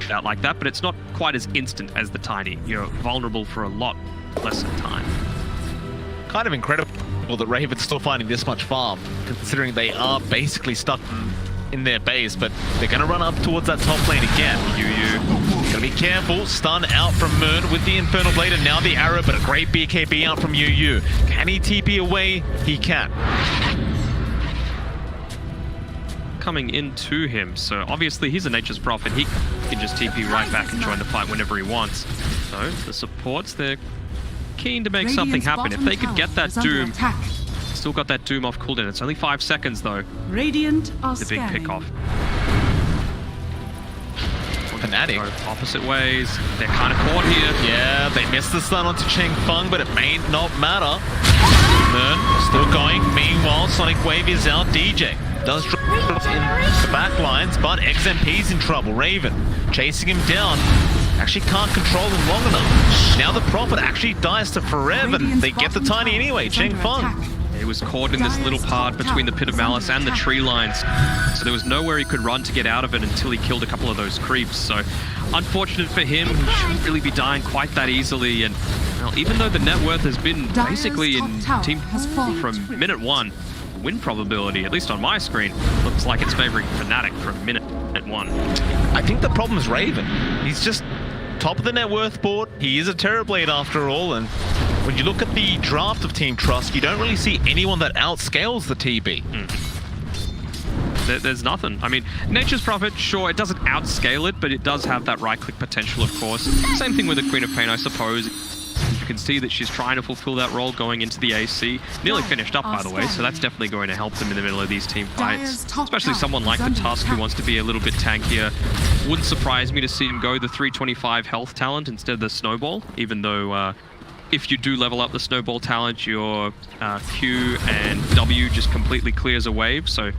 it out like that, but it's not quite as instant as the Tiny. You're vulnerable for a lot less time. Kind of incredible that Raven's still finding this much farm, considering they are basically stuck in their base, but they're going to run up towards that top lane again. UU, gonna be careful. Stun out from Moon with the Infernal Blade, and now the arrow, but a great BKB out from UU. Can he TP away? He can. Coming into him, so obviously he's a Nature's Prophet. He can just TP right back and join the fight whenever he wants. So the supports, they're keen to make something happen. If they could get that Doom, still got that Doom off cooldown. It's only 5 seconds though. Radiant are The big pick off. Fnatic. Opposite ways. They're kind of caught here. Yeah, they missed the stun onto Xingfeng, but it may not matter. Moon still going. Meanwhile, Sonic Wave is out. DJ does drop in the back lines, but XMP's in trouble. Raven chasing him down. Actually can't control him long enough. Now the Prophet actually dies to Forever, and they get the Tiny anyway. Xingfeng. He was caught in this little part between the Pit of Malice and the tree lines, so there was nowhere he could run to get out of it until he killed a couple of those creeps. So unfortunate for him, he shouldn't really be dying quite that easily, and well, even though the net worth has been basically in Team from minute 1, win probability, at least on my screen, looks like it's favoring Fnatic from minute 1. I think the problem is Raven. He's just top of the net worth board. He is a Terrorblade after all, and when you look at the draft of Team Trust, you don't really see anyone that outscales the TB. There's nothing. I mean, Nature's Prophet, sure, it doesn't outscale it, but it does have that right-click potential, of course. Same thing with the Queen of Pain, I suppose. You can see that she's trying to fulfill that role going into the AC. Nearly finished up, by the way, so that's definitely going to help them in the middle of these team fights. Especially someone like the Tusk who wants to be a little bit tankier. Wouldn't surprise me to see him go the 325 health talent instead of the Snowball, even though if you do level up the Snowball talent, your Q and W just completely clears a wave, so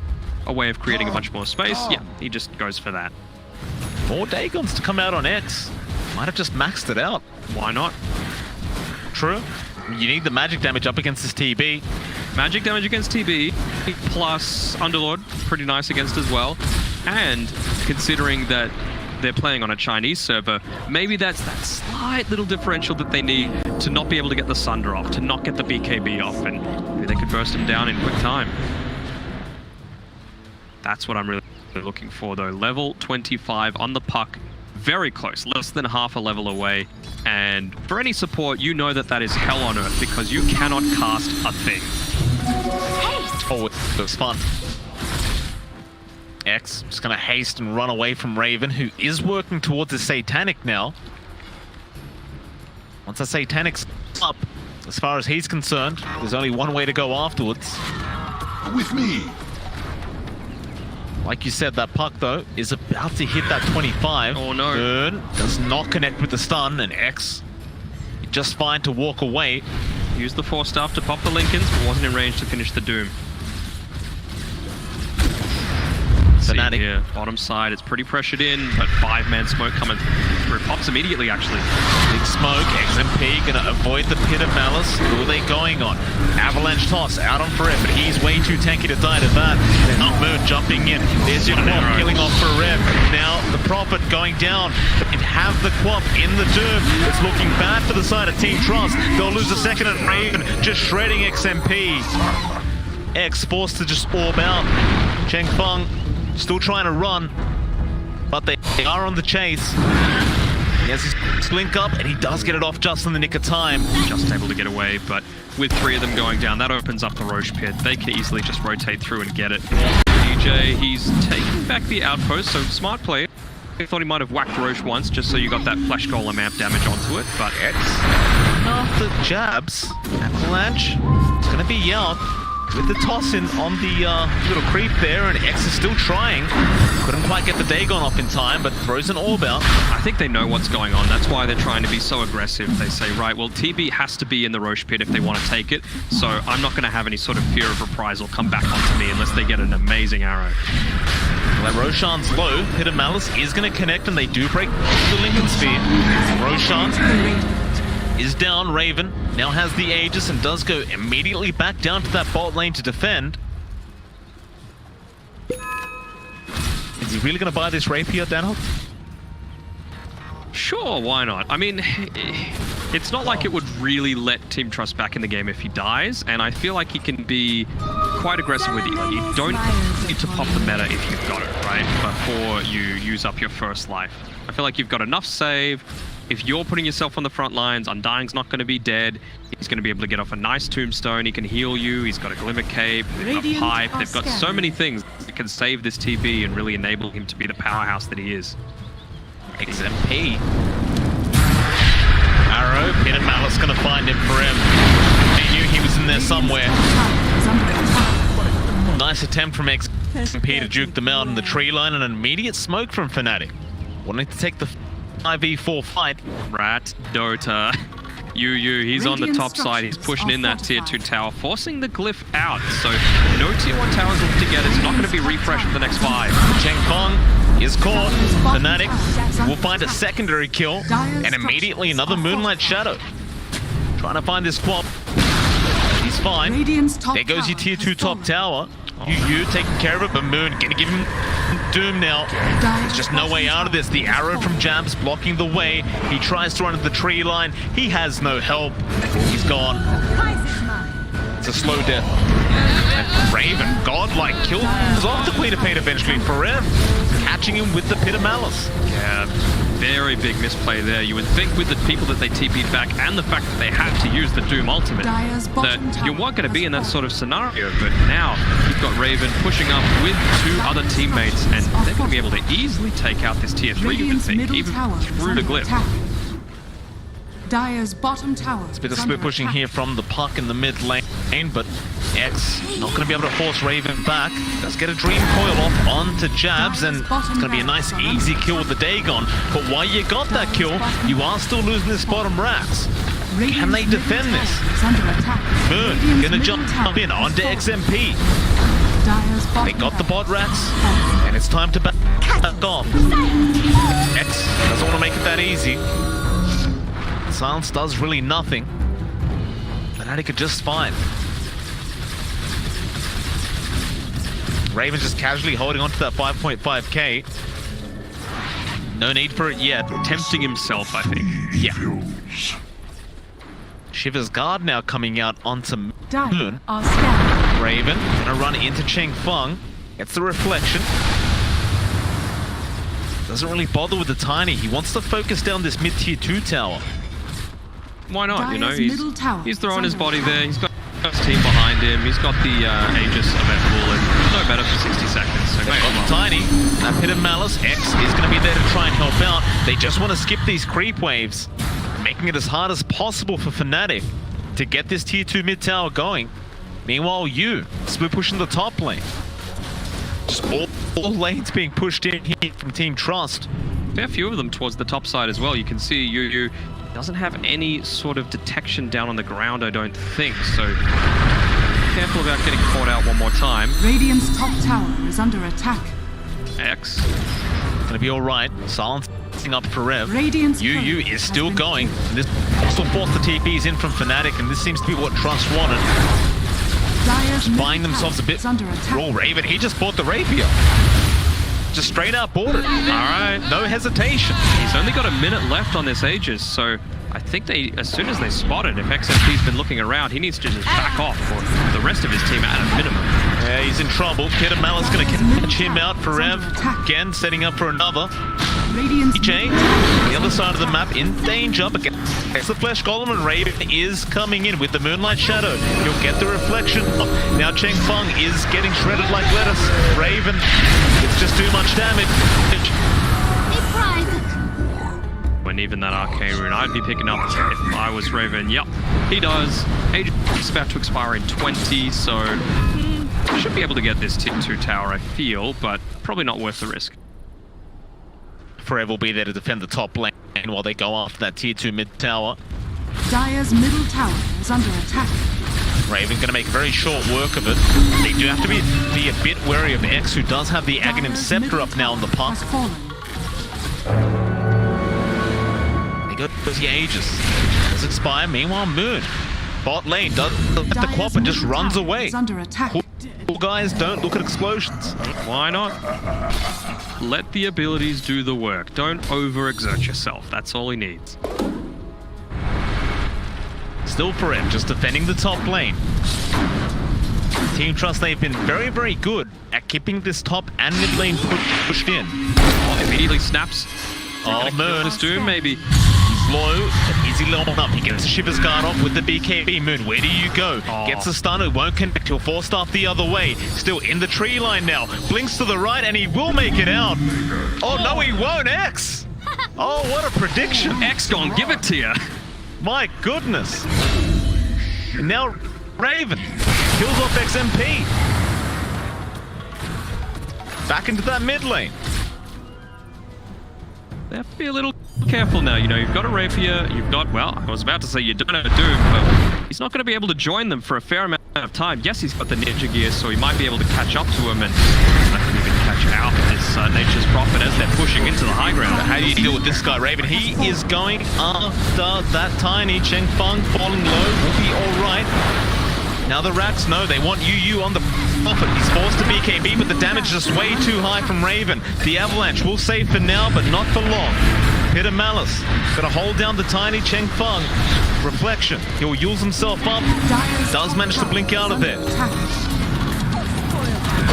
a way of creating a bunch more space. Yeah, he just goes for that. More Dagons to come out on X. Might have just maxed it out. Why not? True. You need the magic damage up against this TB. Magic damage against TB, plus Underlord, pretty nice against as well. And considering that they're playing on a Chinese server, maybe that's that slight little differential that they need to not be able to get the Sunder off, to not get the BKB off, and maybe they could burst him down in quick time. That's what I'm really looking for, though. Level 25 on the puck. Very close, less than half a level away. And for any support, you know that that is hell on earth because you cannot cast a thing. Oh, it was fun. X just gonna haste and run away from Raven, who is working towards the Satanic now. Once the Satanic's up, as far as he's concerned, there's only one way to go afterwards. With me. Like you said, that puck, though, is about to hit that 25. Oh, no. Burn does not connect with the stun, and X just fine to walk away. Used the Force Staff to pop the Lincolns, but wasn't in range to finish the Doom. Fnatic. Here, bottom side, it's pretty pressured in, but 5-man smoke coming through. Pops immediately, actually. Big smoke, XMP gonna avoid the Pit of Malice. Who are they going on? Avalanche toss out on Forev, but he's way too tanky to die to that. Moon jumping in. There's your Quap killing off Forev. Now the Prophet going down. And have the Quap in the Doom. It's looking bad for the side of Team Trust. They'll lose a second at Raven, just shredding XMP. X forced to just orb out. Cheng Feng still trying to run, but they are on the chase. He has his blink up, and he does get it off just in the nick of time. Just able to get away, but with 3 of them going down, that opens up the Roche pit. They can easily just rotate through and get it. DJ, he's taking back the outpost, so smart play. I thought he might have whacked Roche once, just so you got that Flash Golem amp damage onto it, but X after jabs. Avalanche, it's gonna be out. With the toss in on the little creep there, and X is still trying. Couldn't quite get the Dagon off in time, but throws an orb out. I think they know what's going on. That's why they're trying to be so aggressive. They say, right, well, TB has to be in the Roche pit if they want to take it, so I'm not going to have any sort of fear of reprisal come back onto me unless they get an amazing arrow. Well, Roshan's low. Pit of Malice is going to connect, and they do break the Lincoln Sphere. Roshan is down. Raven now has the Aegis and does go immediately back down to that bot lane to defend. Is he really going to buy this Rapier, Danhawk? Sure, why not? I mean, it's not like it would really let Team Trust back in the game if he dies, and I feel like he can be quite aggressive with you. Like, you don't need to pop the meta if you've got it, right? Before you use up your first life. I feel like you've got enough save. If you're putting yourself on the front lines, Undying's not going to be dead. He's going to be able to get off a nice tombstone. He can heal you. He's got a Glimmer Cape. They've got Pipe. They've got so many things that can save this TB and really enable him to be the powerhouse that he is. XMP. Arrow, Pit of Malice going to find him forever. He knew he was in there somewhere. Nice attempt from XMP to juke them out in the tree line, and an immediate smoke from Fnatic. Wanting to take the 5v4 fight. Rat, Dota, Yu, he's on the top side. He's pushing in that tier 2 tower, forcing the glyph out. So no tier 1 towers left to get. It's not going to be refreshed for the next 5. Cheng Feng is caught. Fnatic will find a secondary kill, and immediately another Moonlight Shadow. Trying to find this Quap. He's fine. There goes your tier 2 top tower. Yu taking care of it, but Moon gonna give him Doom now. There's just no way out of this. The arrow from Jabs blocking the way. He tries to run into the tree line. He has no help. He's gone. It's a slow death. And Raven, godlike, kills off the Queen of Pain eventually. Forev catching him with the Pit of Malice. Yeah. very big misplay there. You would think with the people that they TP'd back and the fact that they had to use the Doom ultimate Dire's bottom that tower you weren't going to be in that has sort of scenario. But now you've got Raven pushing up with two other teammates, and they're going to be able to easily take out this tier 3, you would Radiant's think, middle even tower is through the under glyph. attack. Dire's bottom tower It's a bit of is under split pushing attack. here from the puck in the mid lane, but X not going to be able to force Raven back. Let's get a Dream Coil off onto Jabs, and it's going to be a nice easy kill with the Dagon. But while you got that kill, you are still losing this bottom racks. Can they defend this? Moon going to jump in onto XMP. They got the bot racks, and it's time to back off. X doesn't want to make it that easy. Silence does really nothing. Fnatic are just fine. Raven's just casually holding on to that 5.5k. No need for it yet. Tempting himself, I think. Yeah. Shiver's guard now coming out onto Moon. Dire are scared. Raven gonna run into Cheng Feng. Gets the reflection. Doesn't really bother with the Tiny. He wants to focus down this mid-tier 2 tower. Why not? You know, Dire's middle tower he's throwing is his under body attack. there. He's got his team behind him. He's got the Aegis available, and no better for 60 seconds. So great. Tiny, that Pit of Malice, X is going to be there to try and help out. They just want to skip these creep waves, making it as hard as possible for Fnatic to get this tier 2 mid tower going. Meanwhile, you split pushing the top lane. Just all lanes being pushed in here from Team Trust. Fair few of them towards the top side as well. You can see Yu doesn't have any sort of detection down on the ground, I don't think. So careful about getting caught out one more time. Radiant's top tower is under attack. X. Gonna be all right. Silencing up for Rev. Radiant's Yu turret is has still been going. This will force the TPs in from Fnatic, and this seems to be what Trust wanted. Dire's middle Buying themselves a tower bit. is under attack. Roll Raven, he just bought the Rapier. Just straight out bought it. All right. No hesitation. He's only got a minute left on this Aegis, so I think they, as soon as they spot it, if XMP's been looking around, he needs to just back off for the rest of his team at a minimum. Yeah, he's in trouble. Kid of Malice gonna catch him out for Rev. Again, setting up for another. Radiant's DJ, the other side of the map, in danger, but gets the Flesh Golem, and Raven is coming in with the Moonlight Shadow. He'll get the reflection. Now Cheng Feng is getting shredded like lettuce. Raven, it's just too much damage. When even that Arcane Rune I'd be picking up if I was Raven. Yep, he does. Aegis is about to expire in 20, so should be able to get this tier 2 tower, I feel, but probably not worth the risk. Forever will be there to defend the top lane while they go after that tier 2 mid tower. Dire's middle tower is under attack. Raven gonna make very short work of it. They do have to be a bit wary of X, who does have the Aghanim Dire's Scepter middle up now on the tower puck. has fallen. They go to the Aegis. Does expire. Meanwhile, Moon. Bot lane does let the Dire's quap and just middle runs tower away. is under attack. Cool guys don't look at explosions. Why not? Let the abilities do the work. Don't overexert yourself. That's all he needs. Still for him, just defending the top lane. Team Trust, they've been very, very good at keeping this top and mid lane pushed in. Oh, immediately snaps. Oh, Moon. This Doom, maybe. He's low, but is he low enough? He gets a Shiver's Guard off with the BKB. Moon, where do you go? Oh. Gets a stun, it won't connect. He'll force staff the other way. Still in the tree line now. Blinks to the right, and he will make it out. Oh, no, he won't. X! Oh, what a prediction. X gone, give it to you. My goodness. And now Raven kills off XMP. Back into that mid lane. They have to be a little careful now. You know, you've got a Rapier, you've got, well, I was about to say you don't have a Doom, but he's not going to be able to join them for a fair amount of time. Yes, he's got the Ninja Gear, so he might be able to catch up to him, and I can even catch out this Nature's Prophet as they're pushing into the high ground. How do you deal with this guy, Raven? He is going after that Tiny. Cheng Feng falling low will be all right. Now the racks, no, they want Yu on the Prophet. He's forced to BKB, but the damage is just way too high from Raven. The Avalanche will save for now, but not for long. Pit of Malice, gonna hold down the Tiny. Cheng Feng. Reflection, he'll use himself up. Does manage to blink out of there.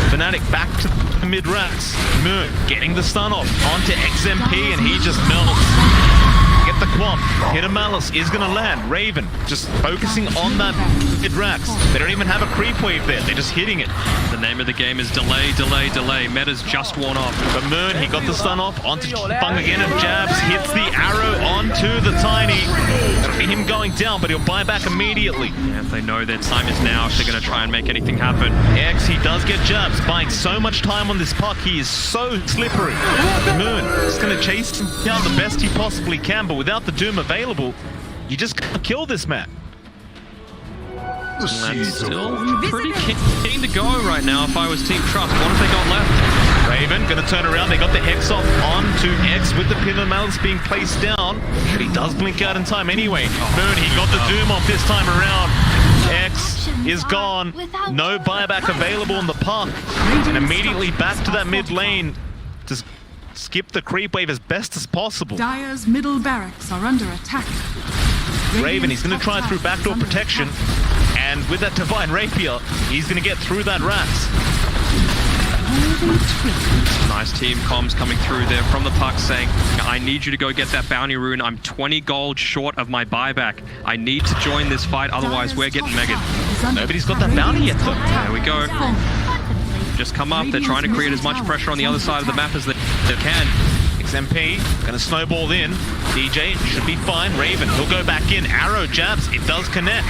Fnatic back to the mid-racks. Moon getting the stun off onto XMP, and he just melts. Get the quap. Hit a Malice is going to land. Raven just focusing on that mid-racks. They don't even have a creep wave there. They're just hitting it. The name of the game is delay, delay, delay. Meta's just worn off. But Moon, he got the stun off onto Fung again, and jabs, hits the arrow onto the Tiny. That'll be him going down, but he'll buy back immediately. Yeah, if they know their time is now, if they're going to try and make anything happen. X, he does get jabs, buying so much time on this puck. He is so slippery. Moon is going to chase him down the best he possibly can, but without the Doom available, you just can't kill this man. The That's seeds still of pretty keen to go right now if I was Team Trust. What have they got left? Raven going to turn around. They got the Hex off onto X with the pin of Malice being placed down, but he does blink out in time anyway. Moon, he got the Doom off this time around. X is gone. No buyback available on the puck, and immediately back to that mid lane to skip the creep wave as best as possible. Dire's middle barracks are under attack. Raven, he's going to try through backdoor protection, and with that Divine Rapier, he's going to get through that Rats. Nice team comms coming through there from the puck saying, I need you to go get that bounty rune. I'm 20 gold short of my buyback. I need to join this fight, otherwise we're getting megged. Nobody's got that bounty yet though. There we go. Just come up. They're trying to create as much pressure on the other side of the map as they can. XMP gonna snowball in. DJ should be fine. Raven, he'll go back in. Arrow jabs, it does connect.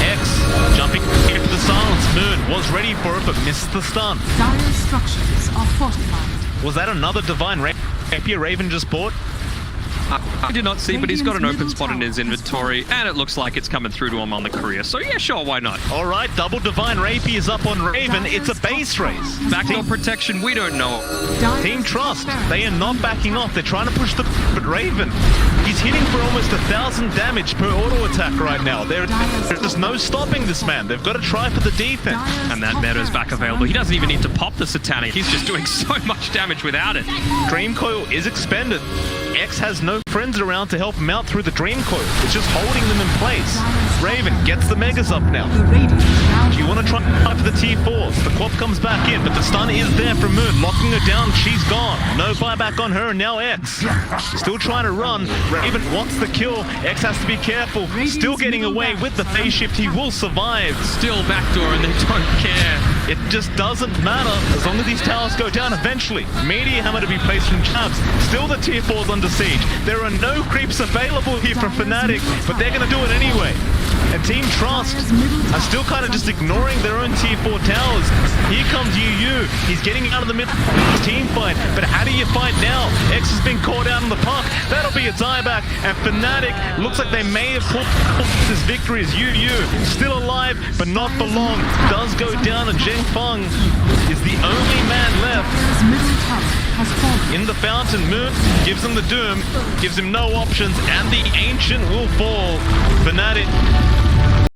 X jumping into the silence. Moon was ready for it but missed the stun. Dire's structures are fortified. Was that another Divine Rapier Raven just bought? I did not see, but he's got an open spot in his inventory, and it looks like it's coming through to him on the career. So yeah, sure, why not? All right, double Divine Rapier is up on Raven. It's a base race. Backdoor protection, we don't know. Team Trust, they are not backing off. They're trying to push the but Raven. He's hitting for almost 1,000 damage per auto attack right now. There's just no stopping this man. They've got to try for the defense. And that meta's back available. He doesn't even need to pop the Satanic. He's just doing so much damage without it. Dream Coil is expended. X has no friends around to help him out through the Dream Coil. It's just holding them in place. Raven gets the Megas up now. Do you want to try for the T4s? The Quap comes back in, but the stun is there from Moon. Locking her down, she's gone. No buyback on her, and now X. Still trying to run. Raven wants the kill. X has to be careful. Still getting away with the phase shift. He will survive. Still backdoor, and they don't care. It just doesn't matter as long as these towers go down eventually. Meteor Hammer to be placed from jabs. Still the tier 4's under siege. There are no creeps available here from Fnatic, but they're going to do it anyway. And Team Trust are still kind of just ignoring their own tier 4 towers. Here comes UU. He's getting out of the mid team fight, but how do you fight now? X has been caught out in the puck. That'll be a dieback, and Fnatic looks like they may have pulled this victory as UU still alive, but not for long. Does go down, and Zheng Feng is the only man left. In the fountain, Moon gives him the Doom, gives him no options, and the Ancient will fall. Fnatic